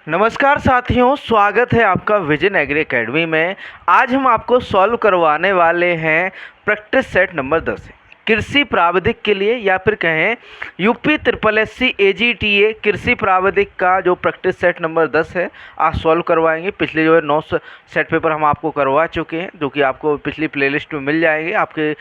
नमस्कार साथियों, स्वागत है आपका विजन एग्री एकेडमी में। आज हम आपको सॉल्व करवाने वाले हैं प्रैक्टिस सेट नंबर 10 कृषि प्रावधिक के लिए, या फिर कहें यूपी ट्रिपल एससी AGTA कृषि प्रावधिक का जो प्रैक्टिस सेट नंबर 10 है आज सॉल्व करवाएंगे। पिछले जो है 9 सेट पेपर हम आपको करवा चुके हैं, जो कि आपको पिछली प्लेलिस्ट में मिल जाएंगे। आपके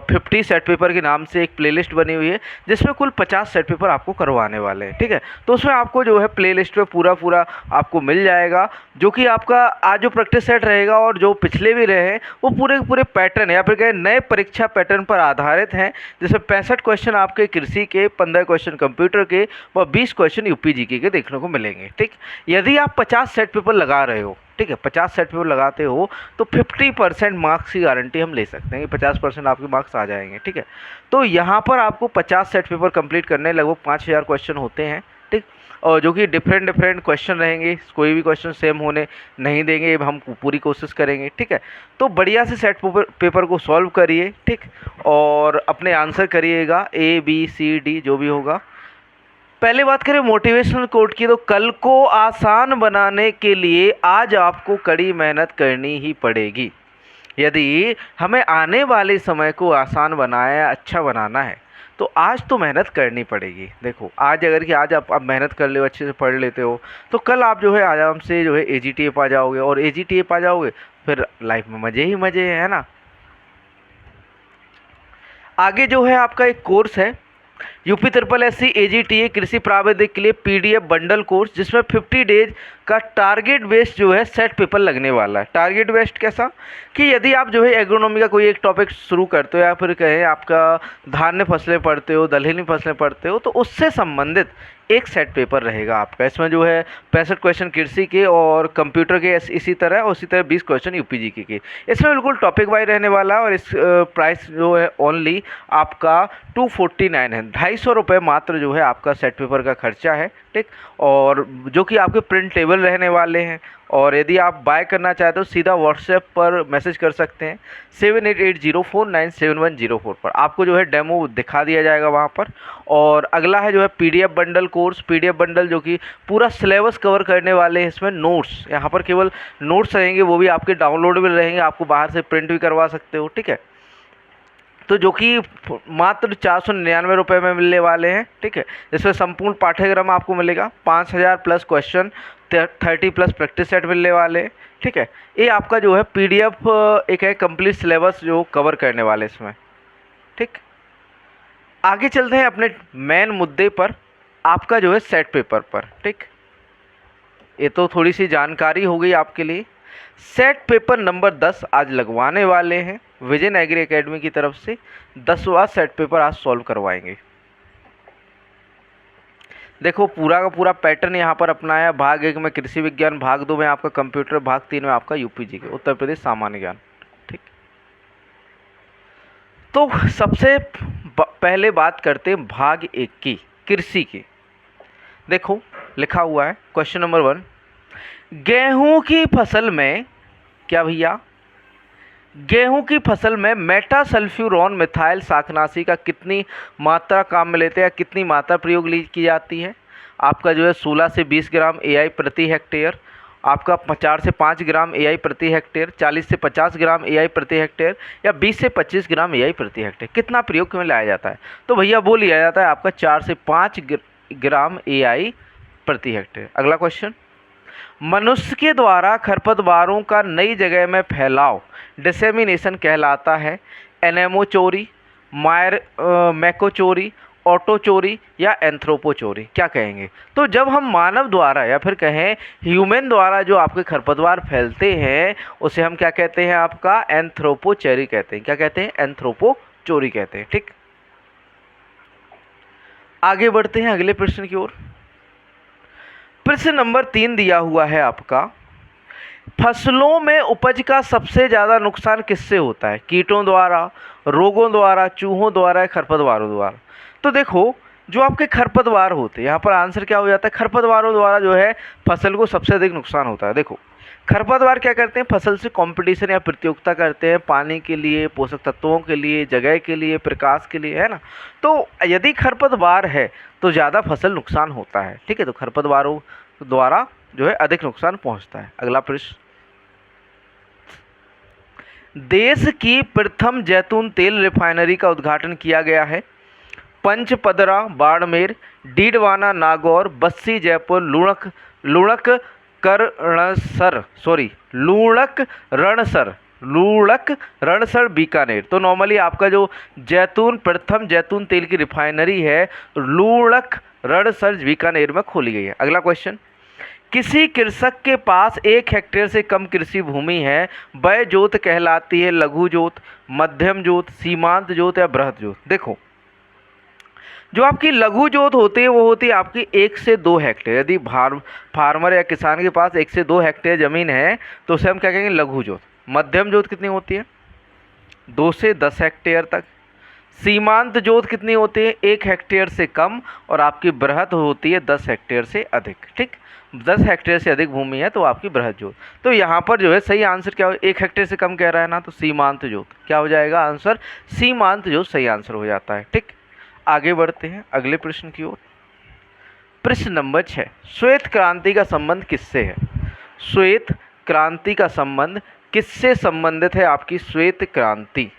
50 सेट पेपर के नाम से एक प्लेलिस्ट बनी हुई है जिसमें कुल 50 सेट पेपर आपको करवाने वाले हैं, ठीक है। तो उसमें आपको जो है प्लेलिस्ट में पूरा आपको मिल जाएगा, जो कि आपका आज जो प्रैक्टिस सेट रहेगा और जो पिछले भी रहे हैं वो पूरे पैटर्न या फिर कहें नए परीक्षा पैटर्न पर आधारित हैं। जिसमें 65 क्वेश्चन आपके कृषि के, 15 क्वेश्चन कंप्यूटर के व 20 क्वेश्चन यूपी जीके के देखने को मिलेंगे, ठीक। यदि आप 50 सेट पेपर लगा रहे हो, ठीक है, 50 सेट पेपर लगाते हो तो 50% मार्क्स की गारंटी हम ले सकते हैं कि 50% आपके मार्क्स आ जाएंगे, ठीक है। तो यहाँ पर आपको 50 सेट पेपर कंप्लीट करने लगभग 5000 क्वेश्चन होते हैं, ठीक। और जो कि डिफरेंट क्वेश्चन रहेंगे, कोई भी क्वेश्चन सेम होने नहीं देंगे, हम पूरी कोशिश करेंगे, ठीक है। तो बढ़िया से सेट पेपर को सॉल्व करिए, ठीक, और अपने आंसर करिएगा ABCD जो भी होगा। पहले बात करें मोटिवेशनल कोट की, तो कल को आसान बनाने के लिए आज आपको कड़ी मेहनत करनी ही पड़ेगी। यदि हमें आने वाले समय को आसान बनाया, अच्छा बनाना है, तो आज तो मेहनत करनी पड़ेगी। देखो, आज अगर कि आज आप मेहनत कर ले, अच्छे से पढ़ लेते हो, तो कल आप जो है आराम से जो है AGTA पा जाओगे, और AGTA पा जाओगे फिर लाइफ में मज़े ही मज़े हैं, है ना। आगे जो है आपका एक कोर्स है यूपी ट्रिपल एससी AGTA कृषि प्रावधिक के लिए PDF बंडल कोर्स, जिसमें 50 डेज का टारगेट बेस्ड जो है सेट पेपर लगने वाला है। टारगेट बेस्ड कैसा कि यदि आप जो है एग्रोनॉमी का कोई एक टॉपिक शुरू करते हो, या फिर कहें आपका धान्य फसलें पढ़ते हो, दलहनी फसलें पढ़ते हो, तो उससे संबंधित एक सेट पेपर रहेगा आपका। इसमें जो है 65 क्वेश्चन कृषि के और कंप्यूटर के इसी तरह, और उसी तरह 20 क्वेश्चन यूपी जीके के। इसमें बिल्कुल टॉपिक वाइज रहने वाला है, और इस प्राइस जो है ओनली आपका 249 है, 250 रुपये मात्र जो है आपका सेट पेपर का खर्चा है, ठीक। और जो कि आपके प्रिंट टेबल रहने वाले हैं। और यदि आप बाय करना चाहते हो सीधा व्हाट्सएप पर मैसेज कर सकते हैं 7880497104 पर। आपको जो है डेमो दिखा दिया जाएगा वहाँ पर। और अगला है जो है PDF bundle course. PDF bundle जो कि पूरा सिलेबस कवर करने वाले हैं। इसमें नोट्स, यहाँ पर केवल नोट्स रहेंगे, वो भी आपके डाउनलोडेबल रहेंगे, आपको बाहर से प्रिंट भी करवा सकते हो, ठीक है। तो जो कि मात्र 499 रुपये में मिलने वाले हैं, ठीक है। जिसमें संपूर्ण पाठ्यक्रम आपको मिलेगा, 5000 plus question, 30 plus practice set मिलने वाले हैं, ठीक है। ये आपका जो है PDF एक है कंप्लीट सिलेबस जो कवर करने वाले इसमें, ठीक। आगे चलते हैं अपने मेन मुद्दे पर, आपका जो है सेट पेपर पर, ठीक। ये तो थोड़ी सी जानकारी हो गई आपके लिए। सेट पेपर नंबर 10 आज लगवाने वाले हैं विजन एग्री एकेडमी की तरफ से। 10वां सेट पेपर आज सॉल्व करवाएंगे। देखो, पूरा का पूरा पैटर्न यहाँ पर अपनाया। भाग 1 में कृषि विज्ञान, भाग 2 में आपका कंप्यूटर, भाग 3 में आपका यूपी जीके उत्तर प्रदेश सामान्य ज्ञान, ठीक। तो सबसे पहले बात करते हैं भाग 1 की, कृषि की। देखो लिखा हुआ है क्वेश्चन नंबर 1, गेहूं की फसल में, क्या भैया, गेहूं की फसल में मेटासल्फ्यूरॉन मिथाइल शाकनाशी का कितनी मात्रा काम में लेते हैं, कितनी मात्रा प्रयोग की जाती है। आपका जो है 16 से 20 ग्राम AI प्रति हेक्टेयर, आपका 4 से 5 ग्राम AI प्रति हेक्टेयर, 40 से 50 ग्राम AI प्रति हेक्टेयर, या 20 से 25 ग्राम AI प्रति हेक्टेयर, कितना प्रयोग में लाया जाता है। तो भैया वो लिया जाता है आपका 4 से 5 ग्राम AI प्रति हेक्टेयर। अगला क्वेश्चन, मनुष्य के द्वारा खरपतवारों का नई जगह में फैलाव डिसेमिनेशन कहलाता है। एनेमो चोरी, मैको चोरी, ऑटो चोरी, या एंथ्रोपो चोरी, क्या कहेंगे। तो जब हम मानव द्वारा या फिर कहें ह्यूमन द्वारा जो आपके खरपतवार फैलते हैं उसे हम क्या कहते हैं, आपका एंथ्रोपो चोरी कहते हैं। क्या कहते हैं, एंथ्रोपो चोरी कहते हैं, ठीक। आगे बढ़ते हैं अगले प्रश्न की ओर। प्रश्न नंबर 3 दिया हुआ है आपका, फसलों में उपज का सबसे ज़्यादा नुकसान किससे होता है, कीटों द्वारा, रोगों द्वारा, चूहों द्वारा, खरपतवारों द्वारा। तो देखो, जो आपके खरपतवार होते हैं, यहाँ पर आंसर क्या हो जाता है, खरपतवारों द्वारा जो है फसल को सबसे अधिक नुकसान होता है। देखो, खरपतवार क्या करते हैं, फसल से कंपटीशन या प्रतियोगिता करते हैं, पानी के लिए, पोषक तत्वों के लिए, जगह के लिए, प्रकाश के लिए, है ना। तो यदि खरपतवार है तो ज़्यादा फसल नुकसान होता है, ठीक है। तो खरपतवारों द्वारा जो है अधिक नुकसान पहुंचता है। अगला प्रश्न, देश की प्रथम जैतून तेल रिफाइनरी का उद्घाटन किया गया है। पंचपदरा बाड़मेर, डीडवाना नागौर, बस्सी जयपुर, लुणक लूणक रणसर बीकानेर। तो नॉर्मली आपका जो प्रथम जैतून तेल की रिफाइनरी है लूणक रणसर बीकानेर में खोली गई है। अगला क्वेश्चन, किसी कृषक के पास 1 हेक्टेयर से कम कृषि भूमि है, वह जोत कहलाती है लघु जोत, मध्यम जोत, सीमांत जोत या बृहत जोत। देखो, जो आपकी लघु जोत होती है वो होती है आपकी 1 से 2 हेक्टेयर। यदि फार्मर या किसान के पास 1 से 2 हेक्टेयर ज़मीन है तो उसे हम क्या कहेंगे, लघु जोत। मध्यम जोत कितनी होती है, 2 से 10 हेक्टेयर तक। सीमांत जोत कितनी होती है, 1 हेक्टेयर से कम। और आपकी बृहत होती है 10 हेक्टेयर से अधिक। ठीक, 10 हेक्टेयर से अधिक भूमि है तो आपकी बृहत जोत। तो यहाँ पर जो है सही आंसर क्या हो, 1 हेक्टेयर से कम कह रहा है ना, तो सीमांत जोत क्या हो जाएगा आंसर, सीमांत जोत सही आंसर हो जाता है। ठीक, आगे बढ़ते हैं अगले प्रश्न की ओर। प्रश्न नंबर 6, श्वेत क्रांति का संबंध किससे है। श्वेत क्रांति का संबंध किससे संबंधित है आपकी श्वेत क्रांति,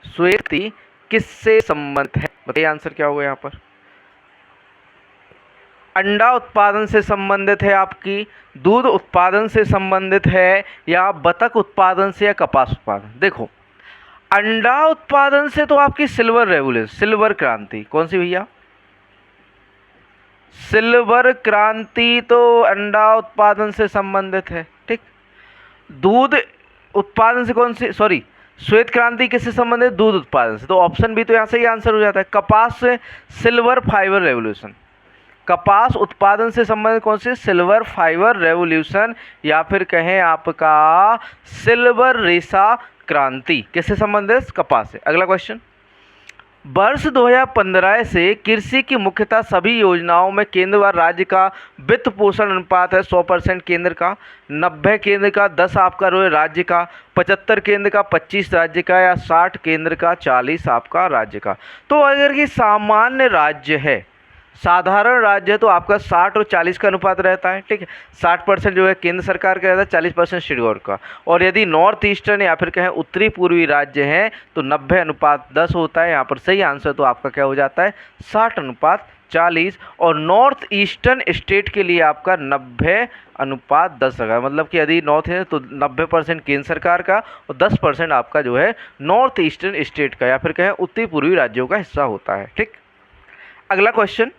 श्वेत किससे संबंधित है, बताइए आंसर क्या होगा यहाँ पर। अंडा उत्पादन से संबंधित है, आपकी दूध उत्पादन से संबंधित है, या बतख उत्पादन से, या कपास उत्पादन। देखो, अंडा उत्पादन से तो आपकी सिल्वर रेवोल्यूशन, सिल्वर क्रांति कौन सी भैया, सिल्वर क्रांति तो अंडा उत्पादन से संबंधित है। ठीक, दूध उत्पादन से कौन सी, सॉरी, श्वेत क्रांति किससे संबंधित, दूध उत्पादन से। तो ऑप्शन बी तो यहाँ से ही आंसर हो जाता है। कपास से सिल्वर फाइबर रेवोल्यूशन, कपास उत्पादन से संबंधित कौन सी, सिल्वर फाइबर रेवोल्यूशन, या फिर कहें आपका सिल्वर रेशा क्रांति, किससे संबंधित, कपास से। अगला क्वेश्चन, वर्ष 2015 से कृषि की मुख्यतः सभी योजनाओं में केंद्र व राज्य का वित्त पोषण अनुपात है 100% केंद्र का, 90 केंद्र का, 10 आपका राज्य का, 75 केंद्र का, 25 राज्य का, या 60 केंद्र का, 40 आपका राज्य का। तो अगर ये सामान्य राज्य है, साधारण राज्य है, तो आपका 60 और 40 का अनुपात रहता है। ठीक है, 60% जो है केंद्र सरकार का रहता है, 40% स्टेट गवर्नमेंट का। और यदि नॉर्थ ईस्टर्न या फिर कहें उत्तरी पूर्वी राज्य हैं तो 90:10 होता है। यहाँ पर सही आंसर तो आपका क्या हो जाता है, 60:40। और नॉर्थ ईस्टर्न स्टेट के लिए आपका 90:10 रखा है। मतलब कि यदि नॉर्थ है तो 90% केंद्र सरकार का और 10% आपका जो है नॉर्थ ईस्टर्न स्टेट का या फिर कहें उत्तरी पूर्वी राज्यों का हिस्सा होता है। ठीक, अगला क्वेश्चन,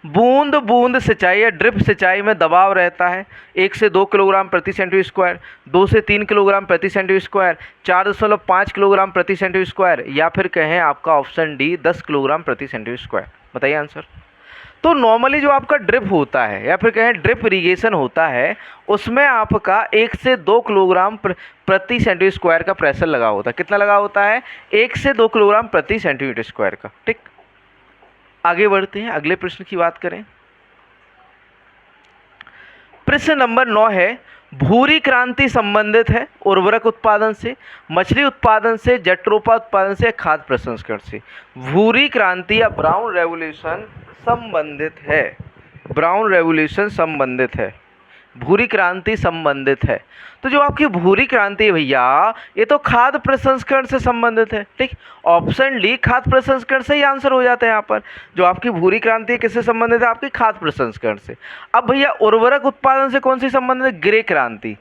बूंद बूंद सिंचाई या ड्रिप सिंचाई में दबाव रहता है 1 से 2 किलोग्राम प्रति सेंटीमीटर स्क्वायर, 2 से 3 किलोग्राम प्रति सेंटीमीटर स्क्वायर, 4.5 किलोग्राम प्रति सेंटीमीटर स्क्वायर, या फिर कहें आपका ऑप्शन डी 10 किलोग्राम प्रति सेंटीमीटर स्क्वायर। बताइए आंसर। तो नॉर्मली जो आपका ड्रिप होता है या फिर कहें ड्रिप इरीगेशन होता है उसमें आपका 1 से 2 किलोग्राम प्रति सेंटीमीटर स्क्वायर का प्रेशर लगा होता है। कितना लगा होता है, 1 से 2 किलोग्राम प्रति सेंटीमीटर स्क्वायर का। ठीक, आगे बढ़ते हैं अगले प्रश्न की बात करें। प्रश्न नंबर 9 है, भूरी क्रांति संबंधित है उर्वरक उत्पादन से, मछली उत्पादन से, जट्रोपा उत्पादन से, खाद्य प्रसंस्करण से। भूरी क्रांति या ब्राउन रेवोल्यूशन संबंधित है, ब्राउन रेवोल्यूशन संबंधित है, भूरी क्रांति संबंधित है। तो जो आपकी भूरी क्रांति है भैया ये तो खाद्य प्रसंस्करण से संबंधित है। ठीक, ऑप्शन डी खाद्य प्रसंस्करण से ही आंसर हो जाता है। यहाँ पर जो आपकी भूरी क्रांति है किससे संबंधित है, आपकी खाद्य प्रसंस्करण से। अब भैया उर्वरक उत्पादन से कौन सी संबंधित है, ग्रे क्रांति,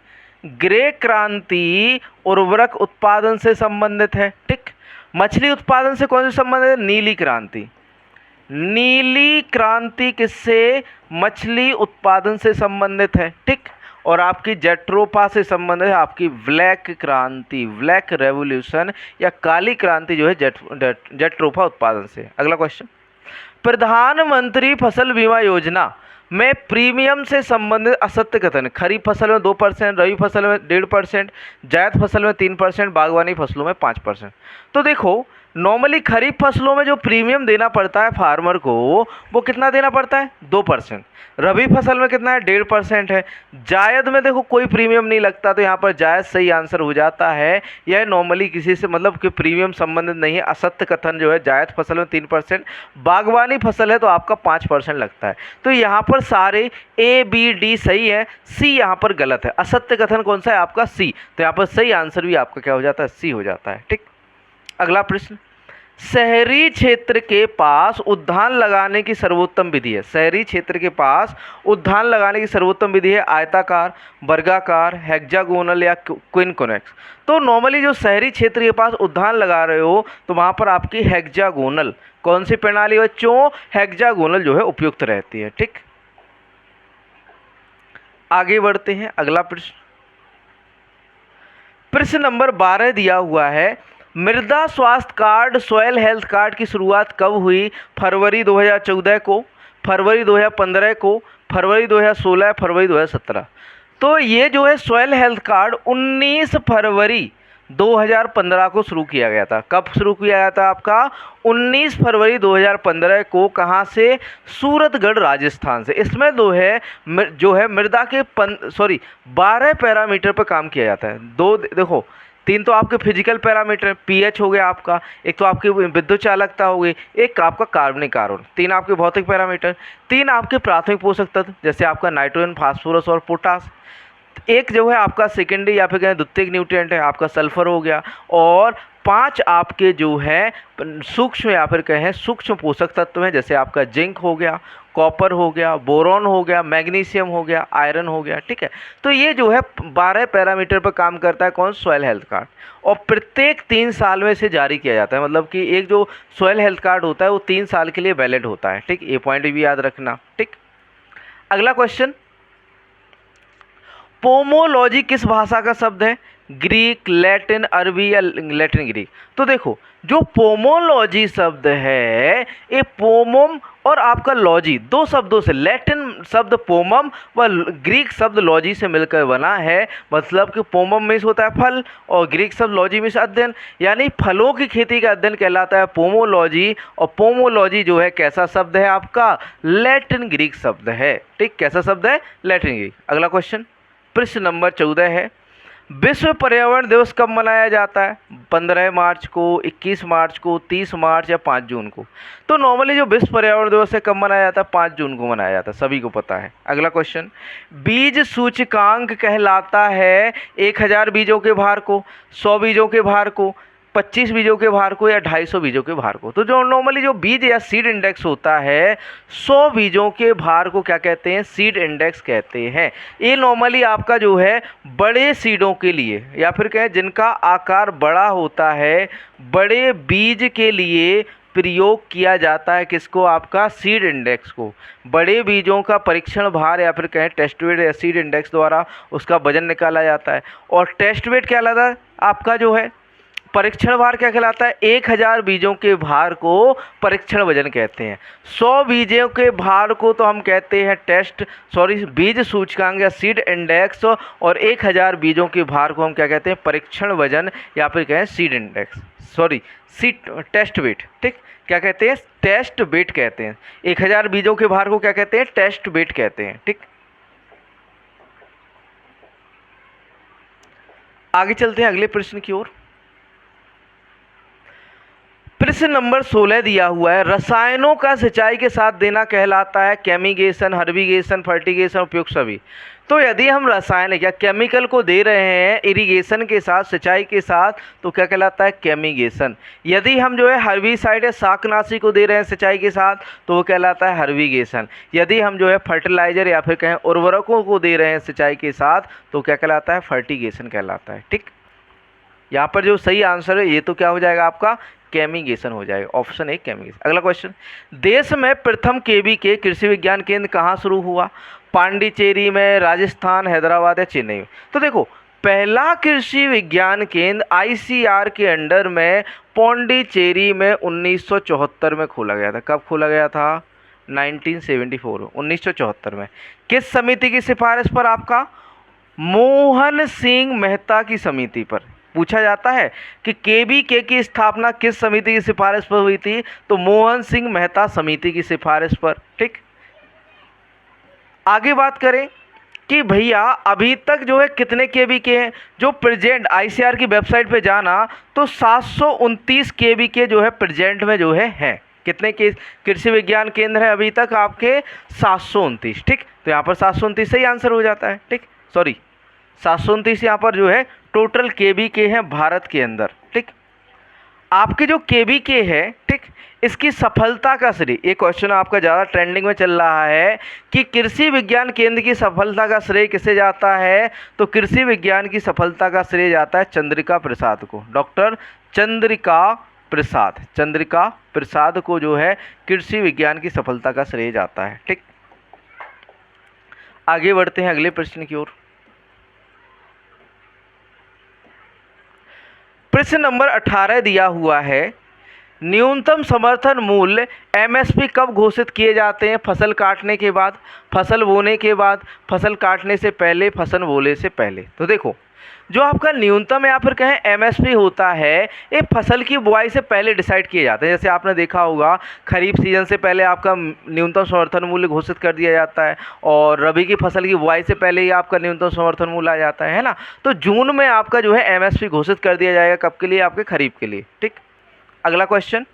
ग्रे क्रांति उर्वरक उत्पादन से संबंधित है। ठीक, मछली उत्पादन से कौन सी संबंधित है, नीली क्रांति, नीली क्रांति किससे, मछली उत्पादन से संबंधित है। ठीक, और आपकी जट्रोपा से संबंधित है आपकी ब्लैक क्रांति, ब्लैक रेवोल्यूशन या काली क्रांति जो है जट्रोपा उत्पादन से। अगला क्वेश्चन, प्रधानमंत्री फसल बीमा योजना में प्रीमियम से संबंधित असत्य कथन। खरीफ फसल में 2%, रबी फसल में 1.5%, जायद फसल में 3%, बागवानी फसलों में 5%। तो देखो नॉर्मली खरीफ फसलों में जो प्रीमियम देना पड़ता है फार्मर को वो कितना देना पड़ता है 2%। रबी फसल में कितना है 1.5% है। जायद में देखो कोई प्रीमियम नहीं लगता, तो यहाँ पर जायद सही आंसर हो जाता है। यह नॉर्मली किसी से मतलब कि प्रीमियम संबंधित नहीं है। असत्य कथन जो है जायद फसल में 3%, बागवानी फसल है तो आपका 5% लगता है। तो यहाँ पर सारे ए बी डी सही है, सी यहाँ पर गलत है। असत्य कथन कौन सा है आपका सी, तो यहाँ पर सही आंसर भी आपका क्या हो जाता है सी हो जाता है। ठीक, अगला प्रश्न, शहरी क्षेत्र के पास उद्यान लगाने की सर्वोत्तम विधि है। शहरी क्षेत्र के पास उद्यान लगाने की सर्वोत्तम विधि है आयताकार, वर्गाकार, हेक्सागोनल या क्विनकोनेक्स। तो नॉर्मली जो शहरी क्षेत्र के पास उद्यान लगा रहे हो तो वहाँ पर आपकी हेक्सागोनल कौन सी प्रणाली बच्चों, हेक्सागोनल जो है उपयुक्त रहती है। ठीक, आगे बढ़ते हैं। अगला प्रश्न, प्रश्न नंबर 12 दिया हुआ है, मृदा स्वास्थ्य कार्ड सॉयल हेल्थ कार्ड की शुरुआत कब हुई? फरवरी 2014 को, फरवरी 2015 को, फरवरी 2016, फरवरी 2017। तो ये जो है सॉयल हेल्थ कार्ड 19 फरवरी 2015 को शुरू किया गया था। कब शुरू किया गया था आपका 19 फरवरी 2015 को। कहाँ से? सूरतगढ़ राजस्थान से। इसमें जो है मृदा के 12 पैरामीटर पर काम किया जाता है। दो देखो, 3 तो आपके फिजिकल पैरामीटर, पीएच हो गया आपका, एक तो आपकी विद्युत चालकता हो गई, एक आपका कार्बनिक आयन, 3 आपके भौतिक पैरामीटर, 3 आपके प्राथमिक पोषक तत्व जैसे आपका नाइट्रोजन, फास्फोरस और पोटास, एक जो है आपका सेकेंडरी या फिर कहें द्वितीयक न्यूट्रिएंट है आपका सल्फर हो गया, और 5 आपके जो है सूक्ष्म या फिर कहें सूक्ष्म पोषक तत्व हैं जैसे आपका जिंक हो गया, कॉपर हो गया, बोरॉन हो गया, मैग्नीशियम हो गया, आयरन हो गया। ठीक है, तो ये जो है 12 पैरामीटर पर काम करता है कौन? Soil health card. और प्रत्येक 3 साल में से जारी किया जाता है, मतलब कि एक जो सॉयल हेल्थ कार्ड होता है वो 3 साल के लिए वैलिड होता है। ठीक, ये पॉइंट भी याद रखना। ठीक, अगला क्वेश्चन, पोमोलॉजी किस भाषा का शब्द है? ग्रीक, लैटिन, अरबी या लैटिन ग्रीक? तो देखो जो पोमोलॉजी शब्द है ये पोमम और आपका लॉजी 2 शब्दों से, लैटिन शब्द पोमम व ग्रीक शब्द लॉजी से मिलकर बना है। मतलब कि पोमम मीन्स होता है फल और ग्रीक शब्द लॉजी मीन्स अध्ययन, यानी फलों की खेती का अध्ययन कहलाता है पोमोलॉजी। और पोमोलॉजी जो है कैसा शब्द है आपका? लैटिन ग्रीक शब्द है। ठीक, कैसा शब्द है? Latin Greek. अगला क्वेश्चन, प्रश्न नंबर 14 है, विश्व पर्यावरण दिवस कब मनाया जाता है? 15 मार्च को, 21 मार्च को, 30 मार्च या 5 जून को? तो नॉर्मली जो विश्व पर्यावरण दिवस है कब मनाया जाता है? 5 जून को मनाया जाता है, सभी को पता है। अगला क्वेश्चन, बीज सूचकांक कहलाता है 1000 बीजों के भार को, 100 बीजों के भार को, 25 बीजों के भार को या 250 बीजों के भार को? तो जो नॉर्मली जो बीज या सीड इंडेक्स होता है 100 बीजों के भार को क्या कहते हैं? सीड इंडेक्स कहते हैं। ये नॉर्मली आपका जो है बड़े सीडों के लिए या फिर कहें जिनका आकार बड़ा होता है, बड़े बीज के लिए प्रयोग किया जाता है। किसको? आपका सीड इंडेक्स को। बड़े बीजों का परीक्षण भार या फिर कहें टेस्ट वेट या सीड इंडेक्स द्वारा उसका वजन निकाला जाता है। और टेस्ट वेट क्या कहलाता है आपका जो है? परीक्षण भार क्या कहलाता है? 1000 बीजों के भार को परीक्षण वजन कहते हैं। 100 बीजों के भार को तो हम कहते हैं बीज सूचकांक या सीड इंडेक्स, और 1000 बीजों के भार को हम क्या कहते हैं? परीक्षण वजन या फिर कहें seed index, seed test weight. ठीक, क्या कहते हैं? टेस्ट वेट कहते हैं। 1000 बीजों के भार को क्या कहते हैं? टेस्ट वेट कहते हैं। ठीक, आगे चलते हैं अगले प्रश्न की ओर। प्रश्न नंबर 16 दिया हुआ है, रसायनों का सिंचाई के साथ देना कहलाता है केमिगेशन, हर्बिगेशन, फर्टिगेशन, उपयुक्त सभी? तो यदि हम रासायनिक या केमिकल को दे रहे हैं इरिगेशन के साथ, सिंचाई के साथ, तो क्या कहलाता है? केमिगेशन। यदि हम जो है हर्बिसाइड या शाकनाशी को दे रहे हैं सिंचाई के साथ तो वो कहलाता है हर्बिगेशन। यदि हम जो है फर्टिलाइजर या फिर कहें उर्वरकों को दे रहे हैं सिंचाई के साथ तो क्या कहलाता है? फर्टिगेशन कहलाता है। ठीक, यहाँ पर जो सही आंसर है ये तो क्या हो जाएगा आपका? केमिगेशन हो जाएगा। ऑप्शन ए केमिगेशन। अगला क्वेश्चन, देश में प्रथम केवीके कृषि विज्ञान केंद्र कहाँ शुरू हुआ? पांडिचेरी में, राजस्थान, हैदराबाद या चेन्नई में? तो देखो पहला कृषि विज्ञान केंद्र आईसीआर के अंडर में पौंडीचेरी में 1974 में खोला गया था। कब खोला गया था? 1974 1974 में। किस समिति की सिफारिश पर आपका? मोहन सिंह मेहता की समिति पर। पूछा जाता है कि केबीके की स्थापना किस समिति की सिफारिश पर हुई थी? तो मोहन सिंह मेहता समिति की सिफारिश पर। ठीक, आगे बात करें कि भैया अभी तक जो है कितने केबीके हैं? जो प्रेजेंट आईसीआर की वेबसाइट पे जाना तो 729 केबीके जो है प्रेजेंट में जो है। कितने के कृषि विज्ञान केंद्र है अभी तक आपके? 729। ठीक, तो यहाँ पर 729 से ही आंसर हो जाता है। ठीक, सॉरी 729 यहाँ पर जो है टोटल केबीके हैं भारत के अंदर। ठीक, आपके जो केबीके है, ठीक, इसकी सफलता का श्रेय, ये क्वेश्चन आपका ज़्यादा ट्रेंडिंग में चल रहा है कि कृषि विज्ञान केंद्र की सफलता का श्रेय किसे जाता है? तो कृषि विज्ञान की सफलता का श्रेय जाता है चंद्रिका प्रसाद को। डॉक्टर चंद्रिका प्रसाद को जो है कृषि विज्ञान की सफलता का श्रेय जाता है। ठीक, आगे बढ़ते हैं अगले प्रश्न की ओर। प्रश्न नंबर 18 दिया हुआ है, न्यूनतम समर्थन मूल्य एमएसपी कब घोषित किए जाते हैं? फसल काटने के बाद, फसल बोने के बाद, फसल काटने से पहले, फसल बोने से पहले। तो देखो, जो आपका न्यूनतम या फिर कहें एमएसपी होता है, ये फसल की बुआई से पहले डिसाइड किए जाते हैं। जैसे आपने देखा होगा खरीफ सीजन से पहले आपका न्यूनतम समर्थन मूल्य घोषित कर दिया जाता है और रबी की फसल की बुआई से पहले ही आपका न्यूनतम समर्थन मूल्य आ जाता है ना। तो जून में आपका जो है एमएसपी घोषित कर दिया जाएगा। कब के लिए? आपके खरीफ के लिए। ठीक, अगला क्वेश्चन,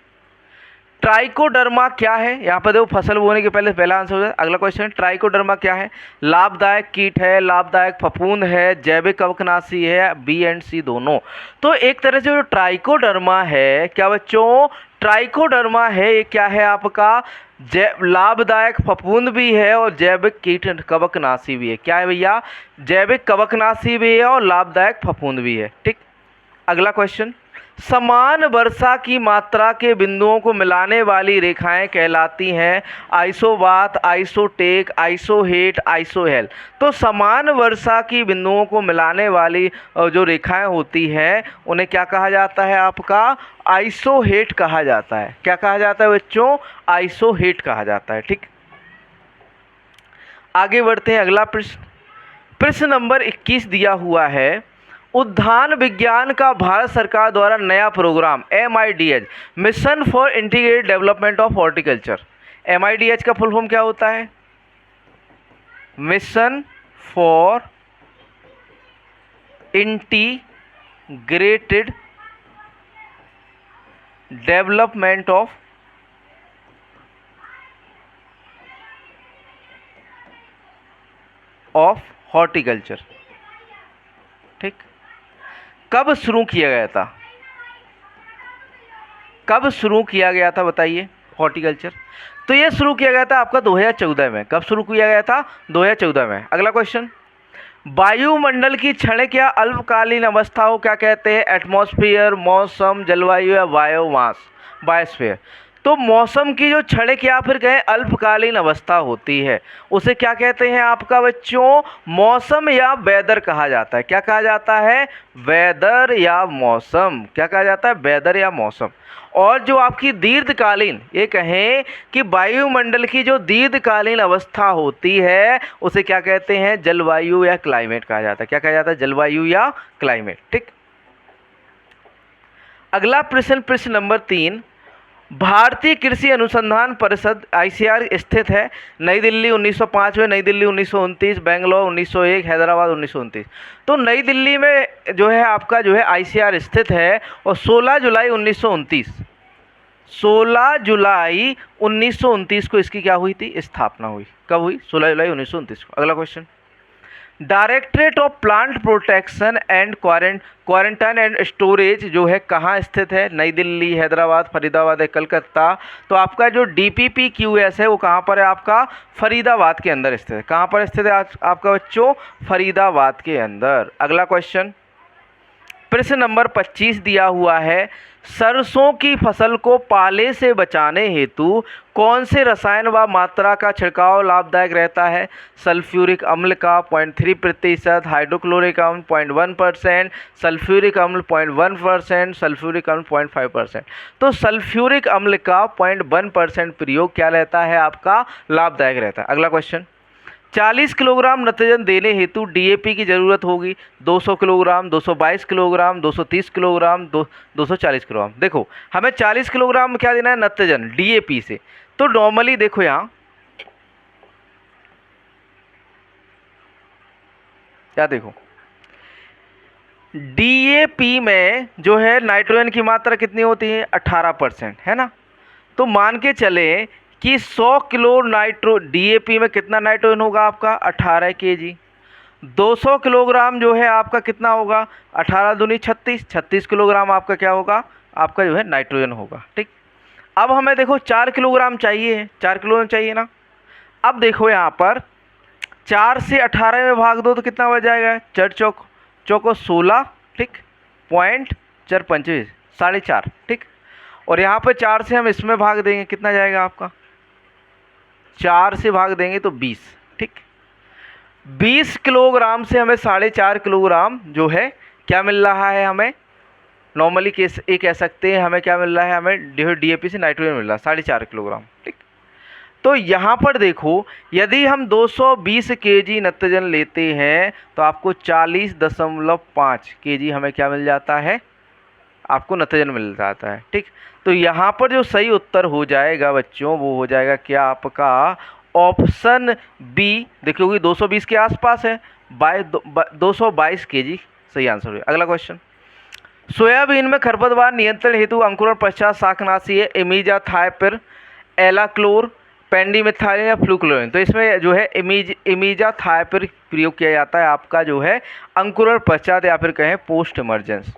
ट्राइकोडर्मा क्या है? यहाँ पर देखो फसल बोने के पहले पहला आंसर हो जाए। अगला क्वेश्चन, ट्राइकोडर्मा क्या है? लाभदायक कीट है, लाभदायक फफूंद है, जैविक कवकनाशी है, बी एंड सी दोनों। तो एक तरह से जो ट्राइकोडर्मा है, क्या बच्चों? ट्राइकोडर्मा है, ये क्या है आपका? लाभदायक फफूंद भी है और जैविक कीट कवकनाशी भी है। क्या है भैया? जैविक कवकनाशी भी है और लाभदायक फफूंद भी है। ठीक, अगला क्वेश्चन, समान वर्षा की मात्रा के बिंदुओं को मिलाने वाली रेखाएं कहलाती हैं आइसोबात, आइसोटेक, आइसोहेट, आइसोहेल। तो समान वर्षा की बिंदुओं को मिलाने वाली जो रेखाएं होती हैं उन्हें क्या कहा जाता है? आपका आइसोहेट कहा जाता है। क्या कहा जाता है बच्चों? आइसोहेट कहा जाता है। ठीक, आगे बढ़ते हैं अगला प्रश्न। प्रश्न नंबर 21 दिया हुआ है, उद्यान विज्ञान का भारत सरकार द्वारा नया programme MIDH, mission for integrated development of horticulture. MIDH का फुल फॉर्म क्या होता है? Mission for integrated development of horticulture. ठीक, कब शुरू किया गया था? कब शुरू किया गया था बताइए हॉर्टिकल्चर? तो ये शुरू किया गया था आपका 2014 में। कब शुरू किया गया था? 2014 में। अगला क्वेश्चन, वायुमंडल की क्षणिक या अल्पकालीन अवस्था को क्या कहते हैं? एटमॉस्फेयर, मौसम, जलवायु या बायोमास, बायोस्फीयर। तो मौसम की जो क्षणिक या फिर कहें अल्पकालीन अवस्था होती है उसे क्या कहते हैं आपका बच्चों? मौसम या वेदर कहा जाता है। क्या कहा जाता है? वेदर या मौसम। क्या कहा जाता है? वेदर या मौसम। और जो आपकी दीर्घकालीन, ये कहें कि वायुमंडल की जो दीर्घकालीन अवस्था होती है उसे क्या कहते हैं? जलवायु या क्लाइमेट कहा जाता है। क्या कहा जाता है? जलवायु या क्लाइमेट। ठीक, अगला प्रश्न, प्रश्न नंबर 3, भारतीय कृषि अनुसंधान परिषद ICR स्थित है नई दिल्ली 1905 में, नई दिल्ली 1929, बेंगलोर 1901, हैदराबाद 1929। तो नई दिल्ली में जो है आपका जो है ICR स्थित है और 16 जुलाई 1929 को इसकी क्या हुई थी? स्थापना हुई। कब हुई? 16 जुलाई 1929 को। अगला question, directorate of plant protection and quarantine and storage जो है कहाँ स्थित है? नई दिल्ली, हैदराबाद, फरीदाबाद है, कलकत्ता। तो आपका जो DPPQS है वो कहाँ पर है? आपका फरीदाबाद के अंदर स्थित है। कहाँ पर स्थित है आपका बच्चों? फरीदाबाद के अंदर। अगला क्वेश्चन, प्रश्न नंबर 25 दिया हुआ है, सरसों की फसल को पाले से बचाने हेतु कौन से रसायन व मात्रा का छिड़काव लाभदायक रहता है? सल्फ्यूरिक अम्ल का 0.3%, हाइड्रोक्लोरिक अम्ल 0.1%, सल्फ्यूरिक अम्ल 0.1%, सल्फ्यूरिक अम्ल 0.5%। तो सल्फ्यूरिक अम्ल का 0.1% प्रयोग क्या रहता है आपका? लाभदायक रहता है। अगला क्वेश्चन, 40 किलोग्राम नत्रजन देने हेतु डीएपी की ज़रूरत होगी 200 किलोग्राम, 222 किलोग्राम, 230 किलोग्राम, 240 किलोग्राम। देखो हमें 40 किलोग्राम क्या देना है? नत्रजन डीएपी से। तो नॉर्मली देखो यहाँ क्या देखो, डीएपी में जो है नाइट्रोजन की मात्रा कितनी होती है? 18%, है ना। तो मान के चले कि 100 किलो डीएपी में कितना नाइट्रोजन होगा आपका? 18 केजी। 200 किलोग्राम जो है आपका कितना होगा? 18 दूनी 36, 36 किलोग्राम आपका क्या होगा? आपका जो है नाइट्रोजन होगा। ठीक, अब हमें देखो 4 किलोग्राम चाहिए, 4 किलोग्राम चाहिए ना। अब देखो यहाँ पर 4 से 18 में भाग दो तो कितना बच जाएगा? चार चौको चौको 16, ठीक, पॉइंट 4×5 4.5, ठीक। और यहाँ पर 4 से हम इसमें भाग देंगे, कितना जाएगा आपका? 4 से भाग देंगे तो 20, ठीक। 20 किलोग्राम से हमें 4.5 किलोग्राम जो है क्या मिल रहा है हमें? नॉर्मली केस ये कह सकते हैं हमें क्या मिल रहा है? हमें डीएपी से नाइट्रोजन मिल रहा है 4.5 किलोग्राम, ठीक। तो यहाँ पर देखो यदि हम 220 केजी नत्रजन लेते हैं तो आपको 40.5 केजी हमें क्या मिल जाता है? आपको नत्रजन मिल जाता है, ठीक। तो यहाँ पर जो सही उत्तर हो जाएगा बच्चों वो हो जाएगा क्या आपका? Option B. देखोगे 220 के आसपास है, 222 केजी सही आंसर है। अगला क्वेश्चन, सोयाबीन में खरपतवार नियंत्रण हेतु अंकुरण पश्चात शाकनाशी है इमीजाथाइपिर, एलाक्लोर, पेंडिमिथाइलिन या फ्लूक्लोरिन। तो इसमें जो है इमीजाथाइपिर प्रयोग किया जाता है आपका जो है अंकुरण पश्चात या फिर कहें पोस्ट इमर्जेंस।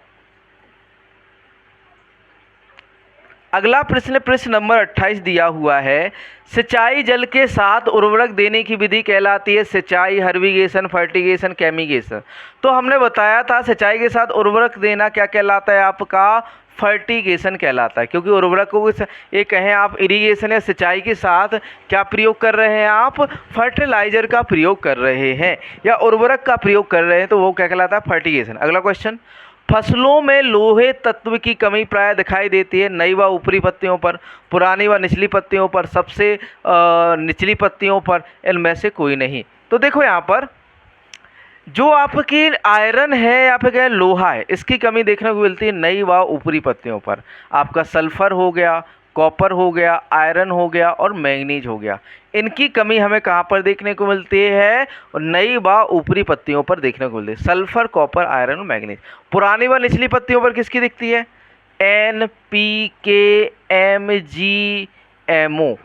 अगला प्रश्न, प्रश्न नंबर 28 दिया हुआ है, सिंचाई जल के साथ उर्वरक देने की विधि कहलाती है सिंचाई, हर्बिगेशन, फर्टिगेशन, केमिगेशन। तो हमने बताया था सिंचाई के साथ उर्वरक देना क्या कहलाता है आपका? फर्टिगेशन कहलाता है, क्योंकि उर्वरक को ये कहें आप इरिगेशन या सिंचाई के साथ क्या प्रयोग कर रहे हैं? आप फर्टिलाइजर का प्रयोग कर रहे हैं या उर्वरक का प्रयोग कर रहे हैं, तो वो क्या कहलाता है? फर्टिगेशन। अगला क्वेश्चन, फसलों में लोहे तत्व की कमी प्राय दिखाई देती है नई व ऊपरी पत्तियों पर, पुरानी व निचली पत्तियों पर, सबसे निचली पत्तियों पर, इनमें से कोई नहीं। तो देखो यहाँ पर जो आपकी आयरन है या फिर कहें लोहा है, इसकी कमी देखने को मिलती है नई व ऊपरी पत्तियों पर। आपका सल्फर हो गया, कॉपर हो गया, आयरन हो गया और मैंगनीज हो गया। इनकी कमी हमें कहाँ पर देखने को मिलती है? नई व ऊपरी पत्तियों पर देखने को मिलती है, सल्फर, कॉपर, आयरन और मैंगनीज। पुरानी व निचली पत्तियों पर किसकी दिखती है? एन, पी, के, एम, जी, एमओ,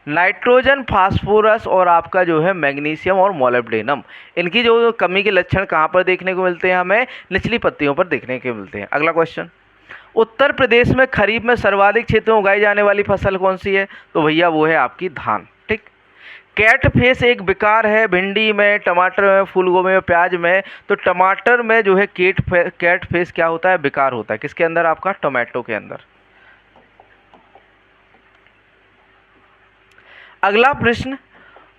नाइट्रोजन, फास्फोरस और आपका जो है मैग्नीशियम और मोलिब्डेनम। इनकी जो कमी के लक्षण कहाँ पर देखने को मिलते हैं? हमें निचली पत्तियों पर देखने को मिलते हैं। अगला क्वेश्चन, उत्तर प्रदेश में खरीफ में सर्वाधिक क्षेत्रों में उगाई जाने वाली फसल कौन सी है? तो भैया वो है आपकी धान, ठीक। कैट फेस एक विकार है भिंडी में, टमाटर में, फूलगोभी में, प्याज में। तो टमाटर में जो है कैट फेस क्या होता है? विकार होता है। किसके अंदर? आपका टोमेटो के अंदर। अगला प्रश्न,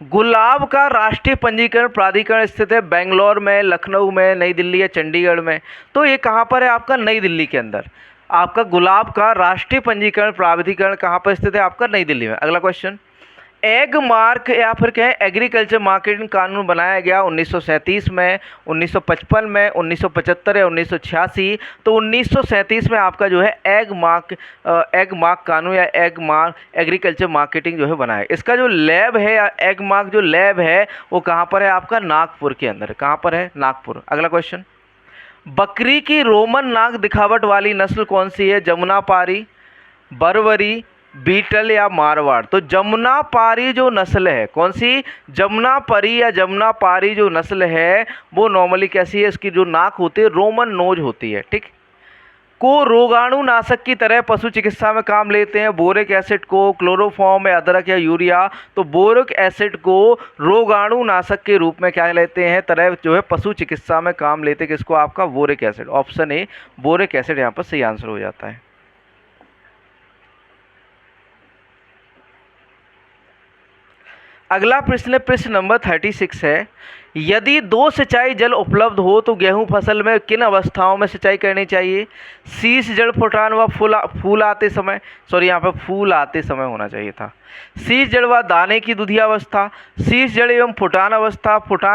गुलाब का राष्ट्रीय पंजीकरण प्राधिकरण स्थित है बेंगलोर में, लखनऊ में, नई दिल्ली या चंडीगढ़ में। तो ये कहाँ पर है आपका? नई दिल्ली के अंदर। आपका गुलाब का राष्ट्रीय पंजीकरण प्राधिकरण कहाँ पर स्थित है? आपका नई दिल्ली में। अगला क्वेश्चन, एग मार्क या फिर कहें एग्रीकल्चर मार्केटिंग कानून बनाया गया 1937 में, 1955 में, 1975 या 1986। तो 1937 में आपका जो है एग मार्क कानून या एग्रीकल्चर मार्केटिंग जो है बनाया। इसका जो लैब है या एग मार्क जो लैब है वो कहाँ पर है? आपका नागपुर के अंदर। कहाँ पर है? नागपुर। अगला क्वेश्चन, बकरी की रोमन नाक दिखावट वाली नस्ल कौन सी है? जमुनापारी, बरबरी, बीटल या मारवाड़। तो जमुनापारी जो नस्ल है, कौन सी? जमुनापरी या जमुनापारी जो नस्ल है वो नॉर्मली कैसी है? इसकी जो नाक होती है रोमन नोज होती है, ठीक। को रोगाणुनाशक की तरह पशु चिकित्सा में काम लेते हैं बोरिक एसिड को, क्लोरोफॉर्म या अदरक या यूरिया। तो बोरिक एसिड को रोगाणुनाशक के रूप में क्या लेते हैं? तरह जो है पशु चिकित्सा में काम लेते हैं। किसको? आपका boric acid. Option A boric acid यहाँ पर सही आंसर हो जाता है। अगला प्रश्न प्रश्न नंबर 36 है, यदि दो सिंचाई जल उपलब्ध हो तो गेहूं फसल में किन अवस्थाओं में सिंचाई करनी चाहिए? शीश जल फुटान व फूल आते समय, सॉरी यहाँ पर फूल आते समय होना चाहिए था। शीश जल व दाने की दुधिया अवस्था, शीश जल एवं फुटान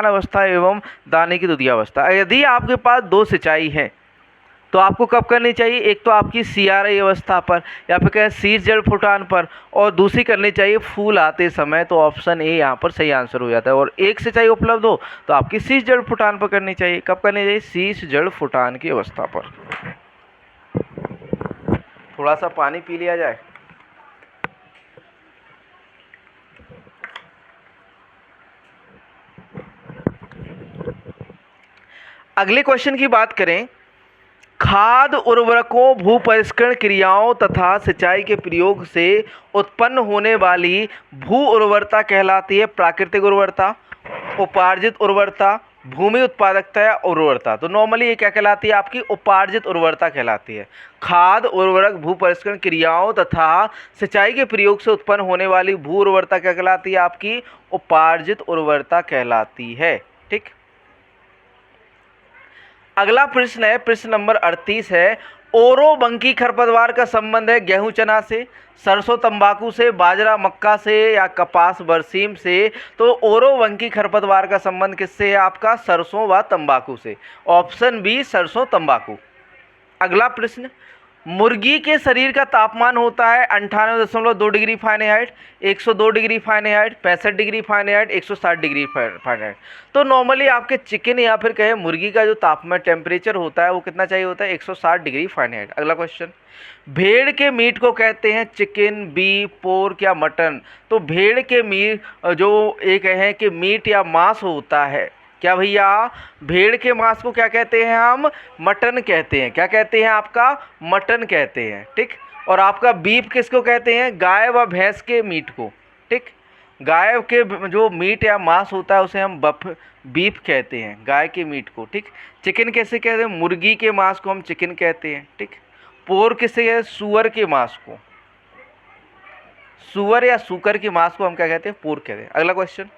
अवस्था एवं दाने की दुधिया अवस्था। यदि आपके पास दो सिंचाई है तो आपको कब करनी चाहिए? एक तो आपकी CRI अवस्था पर या फिर कहें शीश जल फुटान पर, और दूसरी करनी चाहिए फूल आते समय। तो ऑप्शन ए यहाँ पर सही आंसर हो जाता है। और एक सिंचाई उपलब्ध हो तो आपकी शीश जल फुटान पर करनी चाहिए। कब करनी चाहिए? शीश जल फुटान की अवस्था पर। थोड़ा सा पानी पी लिया जाए। अगले क्वेश्चन की बात करें, खाद उर्वरकों भू परिष्करण क्रियाओं तथा सिंचाई के प्रयोग से उत्पन्न होने वाली भू उर्वरता कहलाती है प्राकृतिक उर्वरता, उपार्जित उर्वरता, भूमि उत्पादकता या उर्वरता। तो नॉर्मली ये क्या कहलाती है? आपकी उपार्जित उर्वरता कहलाती है। खाद उर्वरक भू परिष्करण क्रियाओं तथा सिंचाई के प्रयोग से उत्पन्न होने वाली भू उर्वरता क्या कहलाती है? आपकी उपार्जित उर्वरता कहलाती है। ठीक। अगला प्रश्न है प्रश्न नंबर 38 है, ओरोबंकी खरपतवार का संबंध है गेहूं चना से, सरसों तंबाकू से, बाजरा मक्का से या कपास बरसीम से। तो ओरोबंकी खरपतवार का संबंध किससे है? आपका सरसों व तंबाकू से। ऑप्शन बी सरसों तंबाकू। अगला प्रश्न, मुर्गी के शरीर का तापमान होता है 98.2 degree Fahrenheit, 102 degree Fahrenheit, 65 degree Fahrenheit, 160 degree Fahrenheit. तो नॉर्मली आपके चिकन या फिर कहें मुर्गी का जो तापमान टेम्परेचर होता है वो कितना चाहिए होता है? 160 डिग्री फ़ारेनहाइट। अगला क्वेश्चन, भेड़ के मीट को कहते हैं चिकन, बीफ, पोर्क या मटन? तो भेड़ के मीट जो एक है कि मीट या मांस होता है, क्या भैया? भेड़ के मांस को क्या कहते हैं हम? मटन कहते हैं। क्या कहते हैं? आपका मटन कहते हैं। ठीक। और आपका बीफ किसको कहते हैं? गाय व भैंस के मीट को। ठीक। गाय के जो मीट या मांस होता है उसे हम बीफ कहते हैं, गाय के मीट को। ठीक। चिकन कैसे कहते हैं? मुर्गी के मांस को हम चिकन कहते हैं। ठीक। पोर्क किसे कहते हैं? सुअर के मांस को। सुअर या सूकर के मांस को हम क्या कहते हैं? पोर्क कहते हैं। अगला क्वेश्चन,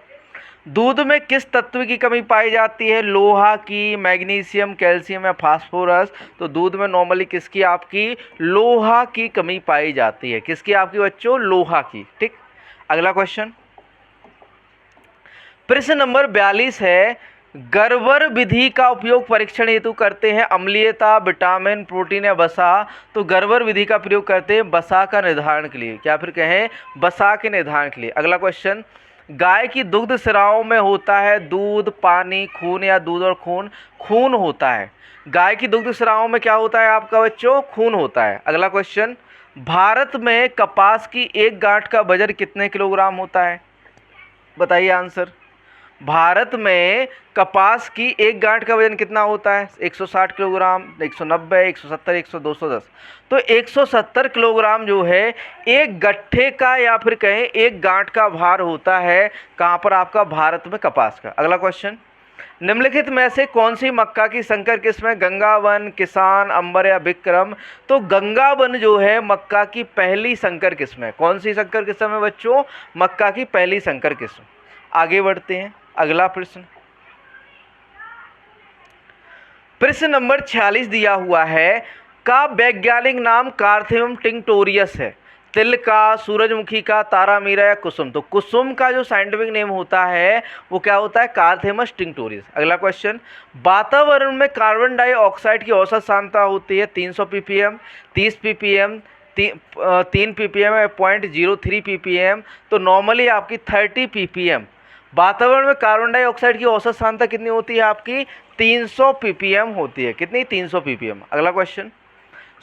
दूध में किस तत्व की कमी पाई जाती है? लोहा की, मैग्नीशियम, कैल्शियम या फास्फोरस? तो दूध में नॉर्मली किसकी? आपकी लोहा की कमी पाई जाती है। किसकी? आपकी बच्चों लोहा की। ठीक। अगला क्वेश्चन, प्रश्न नंबर 42 है, गर्बर विधि का उपयोग परीक्षण हेतु करते हैं अम्लीयता, विटामिन, प्रोटीन या वसा? तो गर्बर विधि का प्रयोग करते हैं वसा का निर्धारण के लिए, क्या फिर कहें वसा के निर्धारण के लिए। अगला क्वेश्चन, गाय की दुग्ध स्राव में होता है दूध, पानी, खून या दूध और खून? खून होता है। गाय की दुग्ध स्राव में क्या होता है आपका बच्चों? खून होता है। अगला क्वेश्चन, भारत में कपास की एक गांठ का वजन कितने किलोग्राम होता है? बताइए आंसर। भारत में कपास की एक गांठ का वजन कितना होता है? 160 किलोग्राम, 190, 170, 100, 210। तो 170 किलोग्राम जो है एक गट्ठे का या फिर कहें एक गांठ का भार होता है। कहाँ पर? आपका भारत में कपास का। अगला क्वेश्चन, निम्नलिखित में से कौन सी मक्का की संकर किस्म है? गंगावन, किसान, अंबर या विक्रम? तो गंगावन जो है मक्का की पहली संकर किस्म है। कौन सी संकर किस्म है बच्चों? मक्का की पहली संकर किस्म। आगे बढ़ते हैं। अगला प्रश्न, प्रश्न नंबर 46 दिया हुआ है, का वैज्ञानिक नाम कार्थियम टिंक्टोरियस है? तिल का, सूरजमुखी का, तारामीरा या कुसुम? तो कुसुम का जो साइंटिफिक नेम होता है वो क्या होता है? कार्थियमस टिंक्टोरियस। अगला क्वेश्चन, वातावरण में कार्बन डाइऑक्साइड की औसत सांद्रता होती है 300 ppm, 30 ppm, 3 ppm या 0.03 ppm? तो नॉर्मली आपकी 30 ppm। वातावरण में कार्बन डाइऑक्साइड की औसत सांद्रता कितनी होती है? आपकी 300 ppm होती है। कितनी? 300 ppm। अगला क्वेश्चन,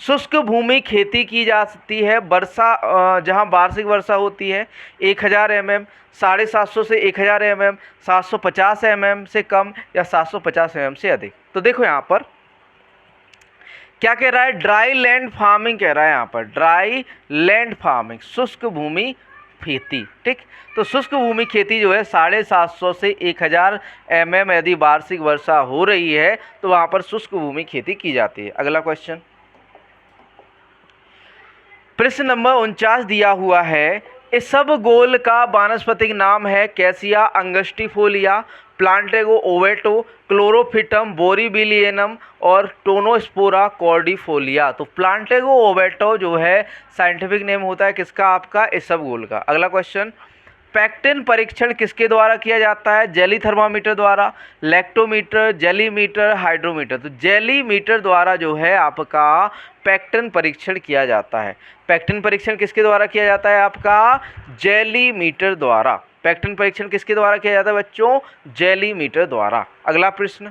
शुष्क भूमि खेती की जा सकती है वर्षा जहां वार्षिक वर्षा होती है 1000 mm, 750 से 1000 mm, 750 mm से कम या 750 mm से अधिक? तो देखो यहाँ पर क्या कह रहा है? ड्राई लैंड फार्मिंग कह रहा है। यहाँ पर ड्राई लैंड फार्मिंग, शुष्क भूमि खेती। ठीक। तो शुष्क भूमि खेती जो है 750 से 1000 mm यदि वार्षिक वर्षा हो रही है तो वहां पर शुष्क भूमि खेती की जाती है। अगला क्वेश्चन, प्रश्न नंबर 49 दिया हुआ है, इसबगोल का वानस्पतिक नाम है कैसिया अंगस्टिफोलिया, प्लांटेगो ओवेटो, क्लोरोफिटम बोरीबिलियनम और टोनोस्पोरा कॉर्डिफोलिया। तो प्लांटेगो ओवेटो जो है साइंटिफिक नेम होता है किसका, आपका इसबगोल का। अगला क्वेश्चन, पैक्टिन परीक्षण किसके द्वारा किया जाता है, जेली थर्मामीटर द्वारा, लैक्टोमीटर, जेलीमीटर, हाइड्रोमीटर। तो जेलीमीटर द्वारा जो है आपका पैक्टिन परीक्षण किया जाता है। पैक्टिन परीक्षण किसके द्वारा किया जाता है, आपका जेलीमीटर द्वारा। पैक्टिन परीक्षण किसके द्वारा किया जाता है बच्चों, जेलीमीटर द्वारा। अगला प्रश्न,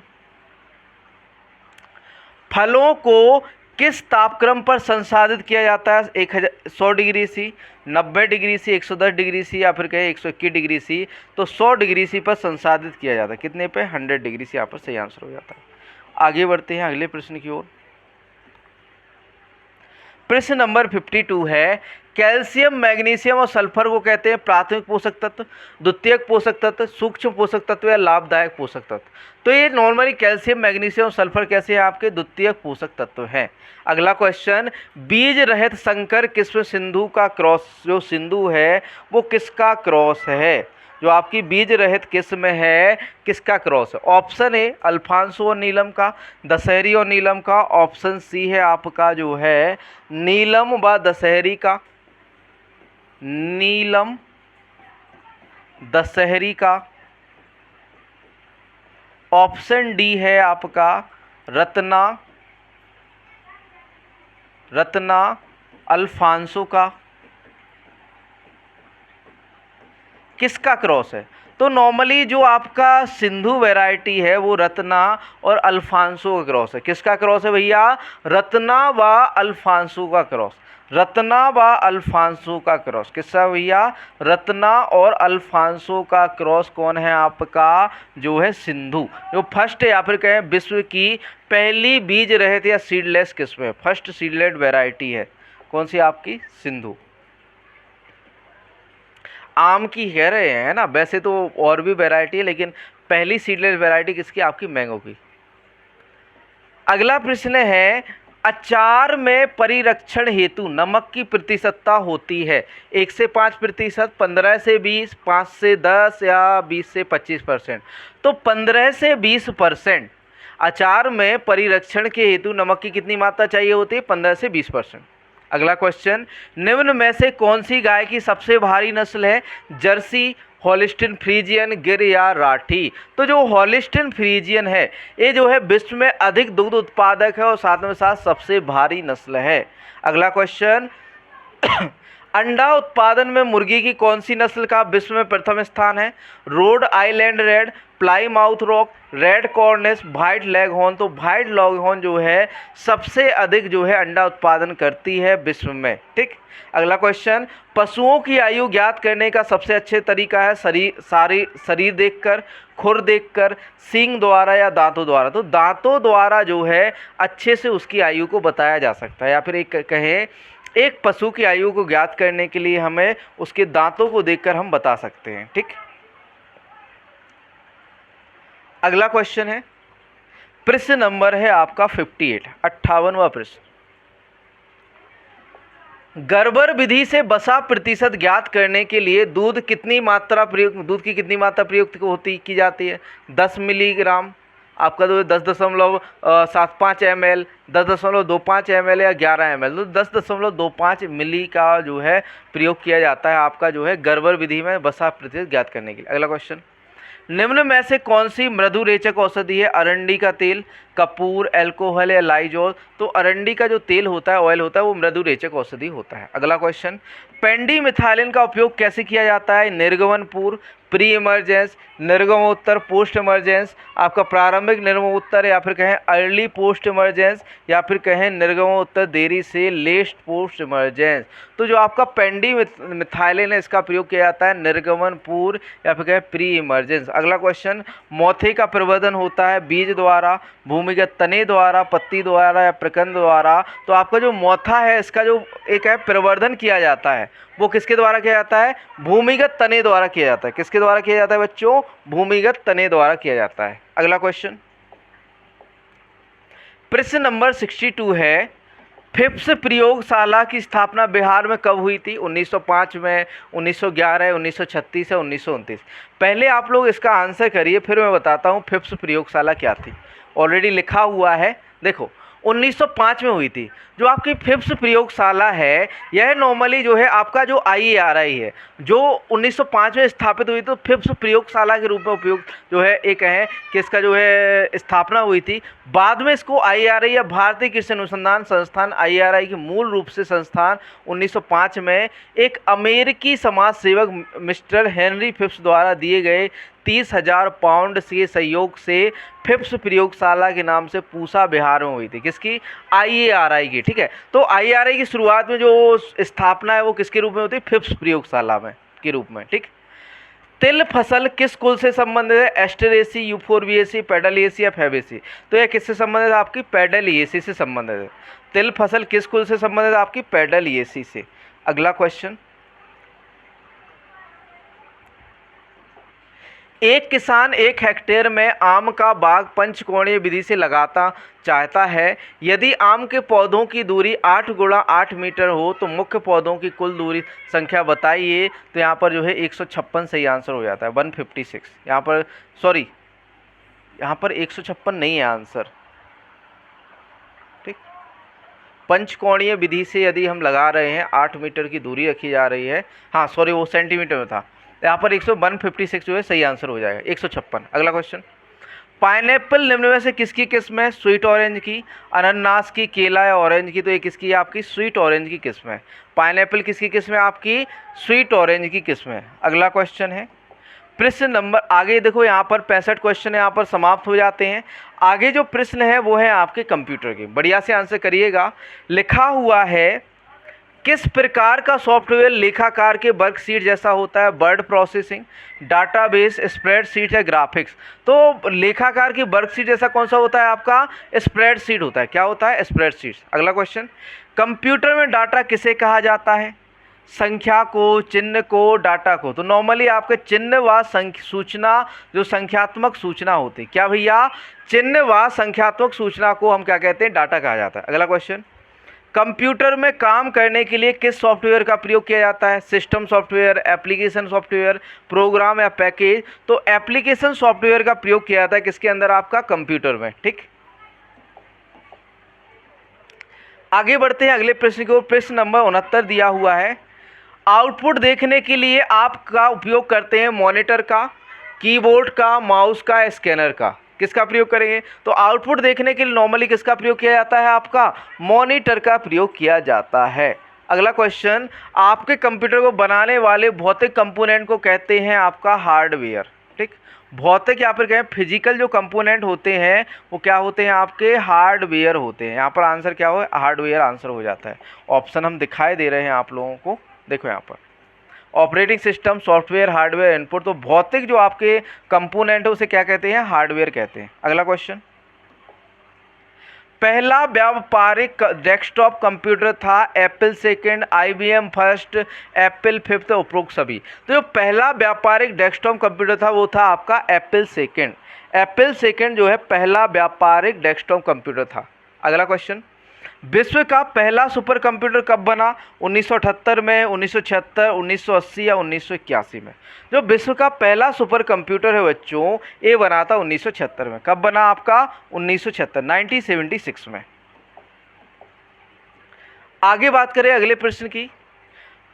फलों को किस तापक्रम पर संसाधित किया जाता है, 100 degree C, 90 degree C, 110 degree C या फिर कहें 121 डिग्री सी। तो 100 डिग्री सी पर संसाधित किया जाता है, कितने पे, 100 डिग्री सी। यहाँ पर सही आंसर हो जाता है। आगे बढ़ते हैं अगले प्रश्न की ओर। प्रश्न नंबर 52 है, कैल्शियम, मैग्नीशियम और सल्फर को कहते हैं प्राथमिक पोषक तत्व, द्वितीयक पोषक तत्व, सूक्ष्म पोषक तत्व या लाभदायक पोषक तत्व। तो ये नॉर्मली कैल्शियम, मैग्नीशियम और सल्फर कैसे हैं, आपके द्वितीयक पोषक तत्व हैं। अगला क्वेश्चन, बीज रहित संकर किस्म सिंधु का क्रॉस, जो सिंधु है वो किसका क्रॉस है, जो आपकी बीज रहित किस्म है किसका क्रॉस है। ऑप्शन ए अल्फांसो और नीलम का, दशहरी और नीलम का। ऑप्शन सी है आपका जो है नीलम व दशहरी का, नीलम दशहरी का। ऑप्शन डी है आपका रत्ना अल्फांसो का। किसका क्रॉस है, तो नॉर्मली जो आपका सिंधु वैरायटी है वो रत्ना और अल्फांसो का क्रॉस है। किसका क्रॉस है भैया, रत्ना व अल्फांसो का क्रॉस। रत्ना व अल्फांसो का क्रॉस किसका भैया, रत्ना और अल्फांसो का क्रॉस कौन है, आपका जो है सिंधु, जो फर्स्ट या फिर कहें विश्व की पहली बीज रहित या सीडलेस किस्म है, फर्स्ट सीडलेस वैरायटी है कौन सी, आपकी सिंधु। आम की कह रहे हैं ना, वैसे तो और भी वैरायटी है लेकिन पहली सीडलेस वैरायटी किसकी, आपकी मैंगो की। अगला प्रश्न है, अचार में परिरक्षण हेतु नमक की प्रतिशतता होती है 1 से 5%, 15 से 20, 5 से 10 या 20 से 25%। तो 15 से 20% अचार में परिरक्षण के हेतु नमक की कितनी मात्रा चाहिए होती है, 15 से 20%। अगला क्वेश्चन, निम्न में से कौन सी गाय की सबसे भारी नस्ल है, जर्सी, हॉलिस्टीन फ्रीजियन, गिर या राठी। तो जो हॉलिस्टीन फ्रीजियन है ये जो है विश्व में अधिक दुग्ध उत्पादक है और साथ में साथ सबसे भारी नस्ल है। अगला क्वेश्चन, अंडा उत्पादन में मुर्गी की कौन सी नस्ल का विश्व में प्रथम स्थान है, Rhode Island red, Plymouth rock, red Cornish, white leghorn. तो व्हाइट लेगहॉर्न जो है सबसे अधिक जो है अंडा उत्पादन करती है विश्व में, ठीक। अगला क्वेश्चन, पशुओं की आयु ज्ञात करने का सबसे अच्छे तरीका है शरीर देखकर, खुर देखकर, सींग द्वारा या दांतों द्वारा। तो दांतों द्वारा जो है अच्छे से उसकी आयु को बताया जा सकता है, या फिर एक कहें एक पशु की आयु को ज्ञात करने के लिए हमें उसके दांतों को देखकर हम बता सकते हैं, ठीक। अगला क्वेश्चन है, प्रश्न नंबर है आपका 58, 58वां प्रश्न। गर्बर विधि से वसा प्रतिशत ज्ञात करने के लिए दूध की कितनी मात्रा प्रयुक्त की जाती है, 10 मिलीग्राम, आपका तो 10.75 ml, 10.25 ml या 11 ml। तो 10.25 मिली का जो है प्रयोग किया जाता है आपका जो है गर्बर विधि में वसा प्रतिशत ज्ञात करने के लिए। अगला क्वेश्चन, निम्न में से कौन सी मृदु रेचक औषधि है, अरंडी का तेल, कपूर, अल्कोहल या लाइजोल। तो अरंडी का जो तेल होता है, ऑयल होता है, वो मृदु रेचक औषधि होता है। अगला क्वेश्चन, पेंडिमिथाइलिन का उपयोग कैसे किया जाता है, निर्गमन पूर्व, प्री इमरजेंस, निर्गमोत्तर, पोस्ट इमरजेंस, आपका प्रारंभिक निर्गमोत्तर या फिर कहें अर्ली पोस्ट इमरजेंस या फिर कहें निर्गमोत्तर देरी से लेट पोस्ट इमरजेंस। तो जो आपका पेंडिमिथाइलिन है इसका प्रयोग किया जाता है निर्गमन पूर्व या फिर कहें प्री इमरजेंस। अगला क्वेश्चन, मोथे का प्रवर्धन होता है बीज द्वारा, भूमिगत तने द्वारा, पत्ती द्वारा या प्रकंद द्वारा। तो आपका जो मोथा है इसका जो एक है प्रवर्धन किया जाता है वो किसके द्वारा किया जाता है, भूमिगत तने द्वारा किया जाता है। किसके द्वारा किया जाता है बच्चों, भूमिगत तने द्वारा किया जाता है। अगला क्वेश्चन, प्रश्न नंबर 62 है, फिफ्स प्रयोगशाला की स्थापना बिहार में कब हुई थी? 1905 में, 1911, 1936 या 1929? पहले आप लोग इसका आंसर करिए, फिर मैं बताता हूँ फिफ्स प्रयोगशाला क्या थी। ऑलरेडी लिखा हुआ है, देखो 1905 में हुई थी। जो आपकी फिफ्स प्रयोगशाला है, यह नॉर्मली जो है आपका जो IARI है, जो 1905 में स्थापित हुई, तो फिफ्स प्रयोगशाला के रूप में उपयोग जो है एक है कि इसका जो है स्थापना हुई थी। बाद में इसको IARI या भारतीय कृषि अनुसंधान संस्थान IARI के मूल रूप से संस्थान 1905 में एक अमेरिकी समाज सेवक मिस्टर हेनरी फिफ्स द्वारा दिए गए 30,000 पाउंड के सहयोग से फिफ्स प्रयोगशाला के नाम से पूसा बिहार में हुई थी। किसकी? IARI की। ठीक है, तो IARI की शुरुआत में जो स्थापना है वो किसके रूप में होती है? फिफ्स प्रयोगशाला में के रूप में। ठीक, तिल फसल किस कुल से संबंधित है? एस्टरेसी, यूफोरबिएसी, पेडलिएसी या फेबेसी? तो यह किससे संबंधित है? आपकी पेडलिएसी से संबंधित है। तिल फसल किस कुल से संबंधित है? आपकी पेडलिएसी से। अगला क्वेश्चन, एक किसान 1 हेक्टेयर में आम का बाग पंचकोणीय विधि से लगाता चाहता है। यदि आम के पौधों की दूरी 8 × 8 मीटर हो तो मुख्य पौधों की कुल दूरी संख्या बताइए। तो यहाँ पर जो है 156 सही आंसर हो जाता है, 156। यहाँ पर सॉरी, यहाँ पर 156 नहीं है आंसर। ठीक, पंचकोणीय विधि से यदि हम लगा रहे हैं, 8 मीटर की दूरी रखी जा रही है। हाँ सॉरी, वो सेंटीमीटर में था। यहाँ पर 156 जो है सही आंसर हो जाएगा, 156। अगला क्वेश्चन, पाइनएप्पल निम्न में से किसकी किस्म है? स्वीट ऑरेंज की, अनानास की, केला या ऑरेंज की? तो ये किसकी है? आपकी स्वीट ऑरेंज की किस्म है। पाइनएप्पल किसकी किस्म है? आपकी स्वीट ऑरेंज की किस्म है। अगला क्वेश्चन है, प्रश्न नंबर, आगे देखो यहाँ पर 65 क्वेश्चन यहाँ पर समाप्त हो जाते हैं। आगे जो प्रश्न है वो है आपके कंप्यूटर के, बढ़िया से आंसर करिएगा। लिखा हुआ है, किस प्रकार का सॉफ्टवेयर लेखाकार के वर्कशीट जैसा होता है? वर्ड प्रोसेसिंग, डाटाबेस, स्प्रेडशीट या ग्राफिक्स? तो लेखाकार की वर्कशीट जैसा कौन सा होता है? आपका स्प्रेडशीट होता है। क्या होता है? स्प्रेडशीट। अगला क्वेश्चन, कंप्यूटर में डाटा किसे कहा जाता है? संख्या को, चिन्ह को, डाटा को? तो नॉर्मली आपके चिन्ह व सूचना, जो संख्यात्मक सूचना होती है, क्या भैया? चिन्ह व संख्यात्मक सूचना को हम क्या कहते हैं? डाटा कहा जाता है। अगला क्वेश्चन, कंप्यूटर में काम करने के लिए किस सॉफ्टवेयर का प्रयोग किया जाता है? System software, application software, programme या पैकेज? तो एप्लीकेशन सॉफ्टवेयर का प्रयोग किया जाता है किसके अंदर? आपका कंप्यूटर में। ठीक, आगे बढ़ते हैं अगले प्रश्न को। प्रश्न नंबर 69 दिया हुआ है, आउटपुट देखने के लिए आपका उपयोग करते हैं मॉनिटर का, कीबोर्ड का, माउस का, स्कैनर का? किसका प्रयोग करेंगे? तो आउटपुट देखने के लिए नॉर्मली किसका प्रयोग किया जाता है? आपका मॉनिटर का प्रयोग किया जाता है। अगला क्वेश्चन, आपके कंप्यूटर को बनाने वाले भौतिक कंपोनेंट को कहते हैं आपका हार्डवेयर। ठीक, भौतिक या फिर कहें फिजिकल जो कंपोनेंट होते हैं वो क्या होते हैं? आपके हार्डवेयर होते हैं। यहाँ पर आंसर क्या हो? हार्डवेयर आंसर हो जाता है। ऑप्शन हम दिखाई दे रहे हैं आप लोगों को, देखो यहाँ पर operating system, software, hardware, input. तो भौतिक जो आपके कंपोनेंट है उसे क्या कहते हैं? हार्डवेयर कहते हैं। अगला क्वेश्चन, पहला व्यापारिक डेस्कटॉप कंप्यूटर था Apple second, IBM first, Apple fifth, उपरोक्त सभी? तो जो पहला व्यापारिक डेस्कटॉप कंप्यूटर था वो था आपका एप्पल सेकंड। एप्पल सेकंड जो है पहला व्यापारिक डेस्कटॉप कंप्यूटर था। अगला क्वेश्चन, विश्व का पहला सुपर कंप्यूटर कब बना? 1978 में, 1976, 1980 या 1981 में? जो विश्व का पहला सुपर कंप्यूटर है बच्चों, ये बना था 1976 में। कब बना? आपका 1976, 1976 में। आगे बात करें अगले प्रश्न की।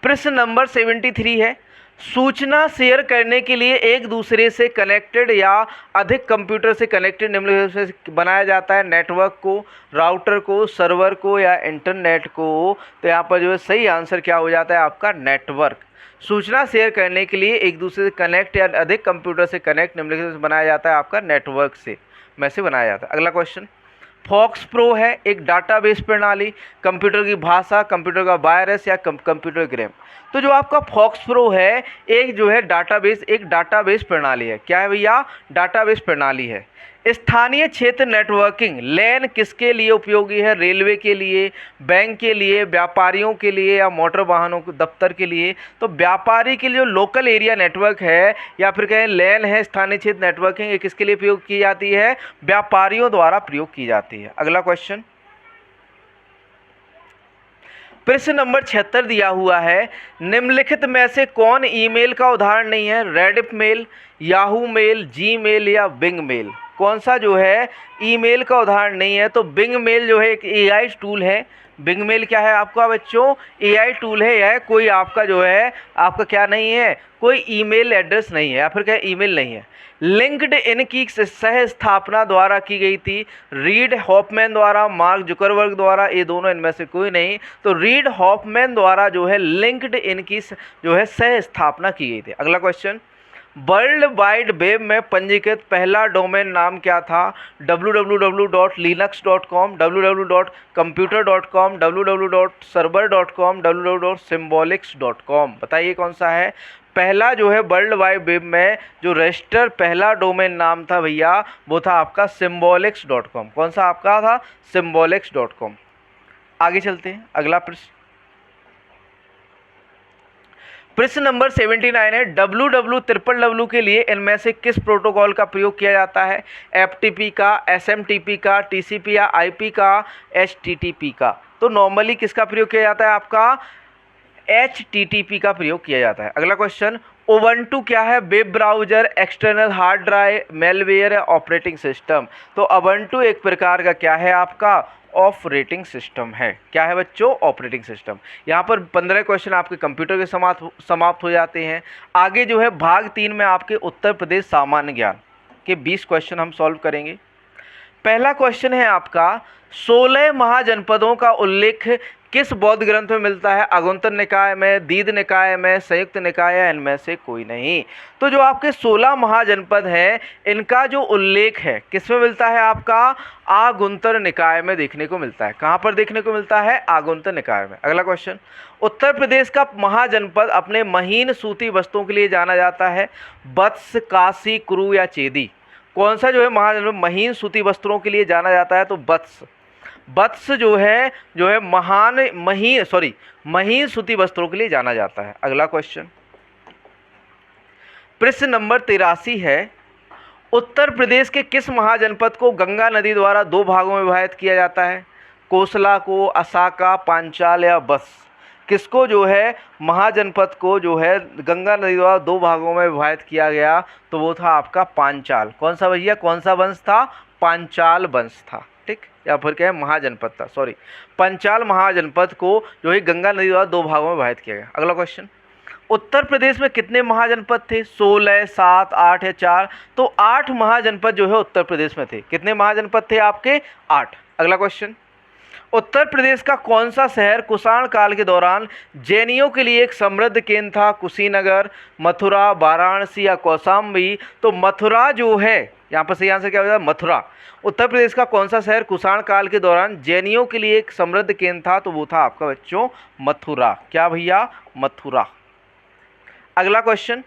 प्रश्न नंबर 73 है, सूचना शेयर करने के लिए एक दूसरे से कनेक्टेड या अधिक कंप्यूटर से कनेक्टेड निम्नलिखित से बनाया जाता है? नेटवर्क को, राउटर को, सर्वर को या इंटरनेट को? तो यहाँ पर जो है सही आंसर क्या हो जाता है? आपका नेटवर्क। सूचना शेयर करने के लिए एक दूसरे से कनेक्ट या अधिक कंप्यूटर से कनेक्ट निम्नलिखित से बनाया जाता है आपका नेटवर्क से बनाया जाता है। अगला क्वेश्चन, फॉक्स प्रो है एक डाटाबेस प्रणाली, कंप्यूटर की भाषा, कंप्यूटर का वायरस या कंप्यूटर ग्राम? तो जो आपका फॉक्स प्रो है एक जो है डाटाबेस, एक डाटाबेस प्रणाली है। क्या है भैया? डाटाबेस प्रणाली है। स्थानीय क्षेत्र नेटवर्किंग लैन किसके लिए उपयोगी है? रेलवे के लिए, बैंक के लिए, व्यापारियों के लिए या मोटर वाहनों के दफ्तर के लिए? तो व्यापारी के लिए जो लोकल एरिया नेटवर्क है या फिर कहें लैन है, स्थानीय क्षेत्र नेटवर्किंग, ये किसके लिए प्रयोग की जाती है? व्यापारियों द्वारा प्रयोग की जाती है। अगला क्वेश्चन, प्रश्न नंबर 76 दिया हुआ है, निम्नलिखित में से कौन ईमेल का उदाहरण नहीं है? Rediff mail, Yahoo mail, Gmail या बिंग मेल? कौन सा जो है ईमेल का उदाहरण नहीं है? तो बिंग मेल जो है एक एआई टूल है। बिंग मेल क्या है आपका बच्चों? एआई टूल है। यह कोई आपका जो है आपका क्या नहीं है, कोई ईमेल एड्रेस नहीं है या फिर क्या ईमेल नहीं है। लिंक्ड इन की सह स्थापना द्वारा की गई थी, रीड हॉफमैन द्वारा, मार्क जुकरबर्ग द्वारा, ये दोनों इनमें से कोई नहीं। तो रीड हॉफमैन द्वारा जो है लिंक्ड इन की जो है सह स्थापना की गई थी। अगला क्वेश्चन, वर्ल्ड वाइड वेब में पंजीकृत पहला डोमेन नाम क्या था? www.linux.com, www.computer.com, www.server.com, www.symbolics.com। बताइए कौन सा है पहला जो है वर्ल्ड वाइड वेब में जो रजिस्टर पहला डोमेन नाम था भैया, वो था आपका symbolics.com। कौन सा आपका था? symbolics.com। आगे चलते हैं, अगला प्रश्न, प्रश्न नंबर 79 है, www के लिए इनमें से किस प्रोटोकॉल का प्रयोग किया जाता है? FTP का, SMTP का, TCP या IP का, HTTP का? तो नॉर्मली किसका प्रयोग किया जाता है आपका? HTTP का प्रयोग किया जाता है। अगला क्वेश्चन, उबंटू क्या है? Web browser, external hard drive, malware, operating system? तो उबंटू एक प्रकार का क्या है आपका? ऑपरेटिंग सिस्टम है। क्या है बच्चों? Operating system. यहाँ पर 15 क्वेश्चन आपके कंप्यूटर के समाप्त हो जाते हैं। आगे जो है भाग 3 में आपके उत्तर प्रदेश सामान्य ज्ञान के 20 क्वेश्चन हम सॉल्व करेंगे। पहला क्वेश्चन है आपका, 16 महाजनपदों का उल्लेख किस बौद्ध ग्रंथ में मिलता है? अगुंतर निकाय में, दीध निकाय में, संयुक्त निकाय या इनमें से कोई नहीं? तो जो आपके 16 महाजनपद हैं, इनका जो उल्लेख है किस में मिलता है आपका? आगुंतर निकाय में देखने को मिलता है। कहाँ पर देखने को मिलता है? आगुंतर निकाय में। अगला क्वेश्चन, उत्तर प्रदेश का महाजनपद अपने महीन सूती वस्त्रों के लिए जाना जाता है? वत्स, काशी, कुरु या चेदी? कौन सा जो है महाजनपद महीन सूती वस्त्रों के लिए जाना जाता है? तो वत्स। वत्स जो है महीन सूती वस्त्रों के लिए जाना जाता है। अगला क्वेश्चन, प्रश्न नंबर 83 है, उत्तर प्रदेश के किस महाजनपद को गंगा नदी द्वारा 2 भागों में विभाजित किया जाता है? कोसला को, असाका, पांचाल या बस? किसको जो है महाजनपद को जो है गंगा नदी द्वारा 2 भागों में विभाजित किया गया? तो वो था आपका पांचाल। कौन सा भैया? कौन सा वंश था? पांचाल वंश था। ठीक, या फिर क्या है महाजनपद था, सॉरी, पांचाल महाजनपद को जो है गंगा नदी द्वारा 2 भागों में विभाजित किया गया। अगला क्वेश्चन, उत्तर प्रदेश में कितने महाजनपद थे? 16, 7, 8 या 4? तो 8 महाजनपद जो है उत्तर प्रदेश में थे। कितने महाजनपद थे आपके? 8। अगला क्वेश्चन, उत्तर प्रदेश का कौन सा शहर कुषाण काल के दौरान जैनियों के लिए एक समृद्ध केंद्र था? कुशीनगर, मथुरा, वाराणसी या कौशाम्बी? तो मथुरा जो है, यहाँ पर सही आंसर क्या हो जाएगा? मथुरा। उत्तर प्रदेश का कौन सा शहर कुषाण काल के दौरान जैनियों के लिए एक समृद्ध केंद्र था? तो वो था आपका बच्चों मथुरा। क्या भैया? मथुरा। अगला क्वेश्चन,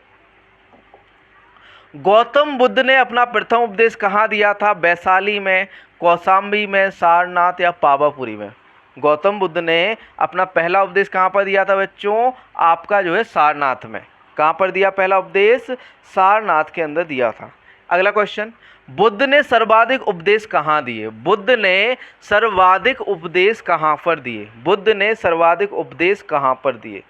गौतम बुद्ध ने अपना प्रथम उपदेश कहाँ दिया था? वैशाली में, कौशाम्बी में, सारनाथ या पावापुरी में? गौतम बुद्ध ने अपना पहला उपदेश कहाँ पर दिया था बच्चों? आपका जो है सारनाथ में। कहाँ पर दिया पहला उपदेश? सारनाथ के अंदर दिया था। अगला क्वेश्चन, बुद्ध ने सर्वाधिक उपदेश कहाँ दिए? बुद्ध ने सर्वाधिक उपदेश कहाँ पर दिए? बुद्ध ने सर्वाधिक उपदेश कहाँ पर दिए?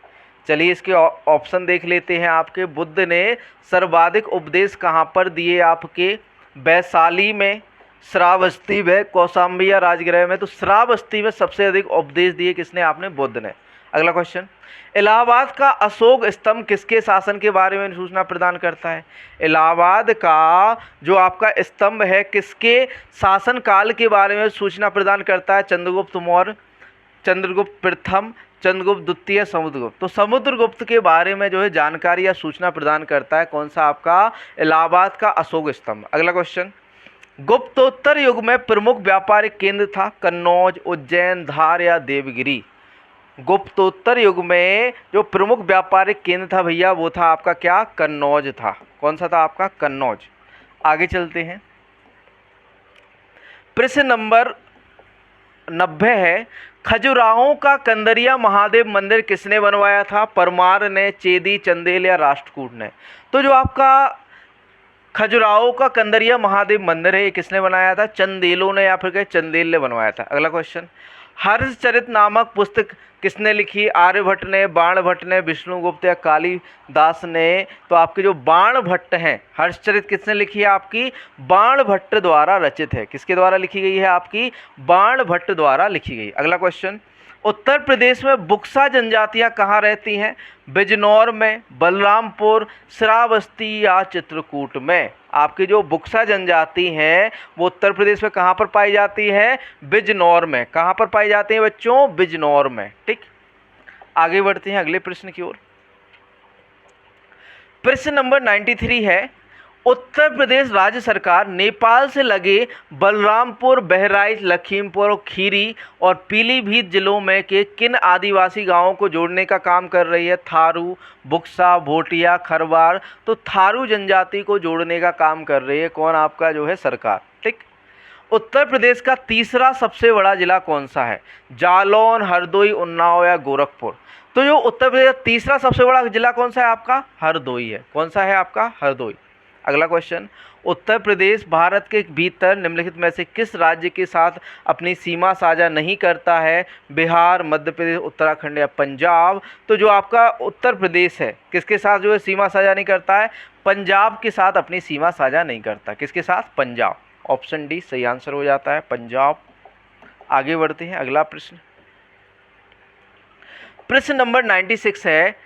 चलिए इसके ऑप्शन देख लेते हैं आपके। बुद्ध ने सर्वाधिक उपदेश कहाँ पर दिए आपके? वैशाली में, श्रावस्ती में, कौशाम्बी या राजगृह में? तो श्रावस्ती में सबसे अधिक उपदेश दिए किसने? आपने, बुद्ध ने। अगला क्वेश्चन, इलाहाबाद का अशोक स्तंभ किसके शासन के बारे में सूचना प्रदान करता है? इलाहाबाद का जो आपका स्तंभ है किसके शासन काल के बारे में सूचना प्रदान करता है? चंद्रगुप्त मौर्य, चंद्रगुप्त प्रथम, चंद्रगुप्त द्वितीय, समुद्रगुप्त? तो समुद्रगुप्त के बारे में जो है जानकारी या सूचना प्रदान करता है कौन सा आपका? इलाहाबाद का अशोक स्तंभ। अगला क्वेश्चन, गुप्तोत्तर युग में प्रमुख व्यापारिक केंद्र था? कन्नौज, उज्जैन, धार या देवगिरी? गुप्तोत्तर युग में जो प्रमुख व्यापारिक केंद्र था भैया वो था आपका क्या? कन्नौज था। कौन सा था आपका? कन्नौज। आगे चलते हैं, प्रश्न नंबर 90 है, खजुराहो का कंदरिया महादेव मंदिर किसने बनवाया था? परमार ने, चेदी, चंदेल या राष्ट्रकूट ने? तो जो आपका खजुराहो का कंदरिया महादेव मंदिर है ये किसने बनाया था? चंदेलों ने या फिर चंदेल ने बनवाया था। अगला क्वेश्चन, हर्षचरित नामक पुस्तक किसने लिखी? आर्यभट्ट ने, बाणभट्ट ने, विष्णुगुप्त या कालिदास ने? तो आपके जो बाणभट्ट हैं, हर्षचरित किसने लिखी है? आपकी बाणभट्ट द्वारा रचित है। किसके द्वारा लिखी गई है? आपकी बाणभट्ट द्वारा लिखी गई। अगला क्वेश्चन, उत्तर प्रदेश में बुक्सा जनजातियां कहाँ रहती हैं? बिजनौर में, बलरामपुर, श्रावस्ती या चित्रकूट में? आपकी जो बुक्सा जनजाति हैं वो उत्तर प्रदेश में कहाँ पर पाई जाती है? बिजनौर में। कहाँ पर पाई जाती है बच्चों? बिजनौर में। ठीक, आगे बढ़ते हैं अगले प्रश्न की ओर। प्रश्न नंबर 93 है, उत्तर प्रदेश राज्य सरकार नेपाल से लगे बलरामपुर, बहराइच, लखीमपुर, खीरी और पीलीभीत जिलों में के किन आदिवासी गांवों को जोड़ने का काम कर रही है? थारू, बुक्सा, भोटिया, खरवार। तो थारू जनजाति को जोड़ने का काम कर रही है कौन? आपका जो है सरकार। ठीक, उत्तर प्रदेश का तीसरा सबसे बड़ा जिला कौन सा है? जालौन, हरदोई, उन्नाव या गोरखपुर? तो जो उत्तर प्रदेश का तीसरा सबसे बड़ा जिला कौन सा है? आपका हरदोई है। कौन सा है? आपका हरदोई। अगला क्वेश्चन, उत्तर प्रदेश भारत के भीतर निम्नलिखित में से किस राज्य के साथ अपनी सीमा साझा नहीं करता है? बिहार, मध्य प्रदेश, उत्तराखंड या पंजाब? तो जो आपका उत्तर प्रदेश है किसके साथ जो है सीमा साझा नहीं करता है? पंजाब के साथ अपनी सीमा साझा नहीं करता। किसके साथ? पंजाब। ऑप्शन डी सही आंसर हो जाता है, पंजाब। आगे बढ़ते हैं अगला प्रश्न। प्रश्न नंबर 96 है,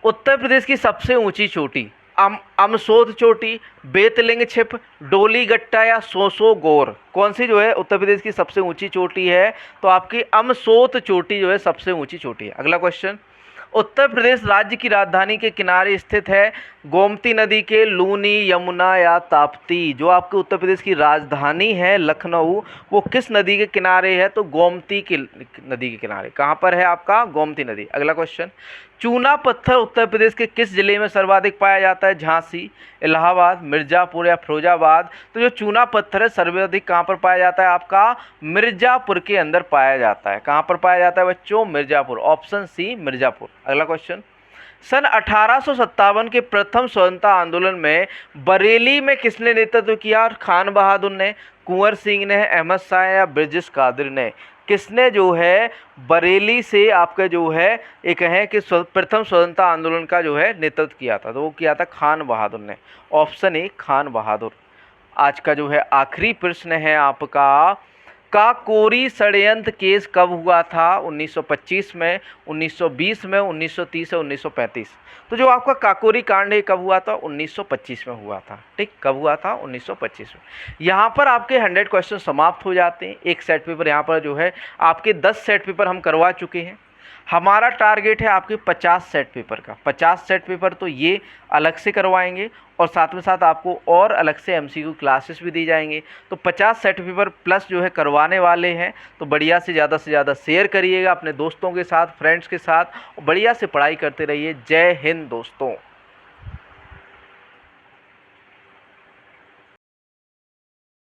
उत्तर प्रदेश की सबसे ऊंची चोटी अमसोद चोटी, बेतलिंग छिप, डोली गट्टा या सोसो गोर? कौन सी जो है उत्तर प्रदेश की सबसे ऊंची चोटी है? तो आपकी अमसोत चोटी जो है सबसे ऊंची चोटी है। अगला क्वेश्चन, उत्तर प्रदेश राज्य की राजधानी के किनारे स्थित है? गोमती नदी के, लूनी, यमुना या ताप्ती? जो आपके उत्तर प्रदेश की राजधानी है लखनऊ, वो किस नदी के किनारे है? तो गोमती की नदी के किनारे। कहाँ पर है? आपका गोमती नदी। अगला क्वेश्चन, चूना पत्थर उत्तर प्रदेश के किस जिले में सर्वाधिक पाया जाता है? झांसी, इलाहाबाद, मिर्ज़ापुर या फिरोजाबाद? तो जो चूना पत्थर है सर्वाधिक कहाँ पर पाया जाता है? आपका मिर्ज़ापुर के अंदर पाया जाता है। कहाँ पर पाया जाता है बच्चों? मिर्ज़ापुर। Option C Mirzapur. अगला क्वेश्चन, सन 1857 के प्रथम स्वतंत्रता आंदोलन में बरेली में किसने नेतृत्व किया? खान बहादुर ने, कुंवर सिंह ने, अहमद शाह या ब्रिजेश कादिर ने? किसने जो है बरेली से आपका जो है एक है कि प्रथम स्वतंत्रता आंदोलन का जो है नेतृत्व किया था? तो वो किया था खान बहादुर ने। ऑप्शन ए खान बहादुर। आज का जो है आखिरी प्रश्न है आपका, काकोरी षड्यंत्र केस कब हुआ था? 1925 में, 1920 में, 1930 और 1935? तो जो आपका काकोरी कांड है कब हुआ था? 1925 में हुआ था। ठीक, कब हुआ था? 1925 में। यहाँ पर आपके 100 क्वेश्चन समाप्त हो जाते हैं। एक सेट पेपर यहाँ पर जो है आपके 10 सेट पेपर हम करवा चुके हैं। हमारा टारगेट है आपके 50 सेट पेपर का। 50 सेट पेपर तो ये अलग से करवाएंगे और साथ में साथ आपको और अलग से एमसीक्यू क्लासेस भी दी जाएंगे। तो 50 सेट पेपर प्लस जो है करवाने वाले हैं। तो बढ़िया से ज़्यादा शेयर करिएगा अपने दोस्तों के साथ, फ्रेंड्स के साथ, और बढ़िया से पढ़ाई करते रहिए। जय हिंद दोस्तों।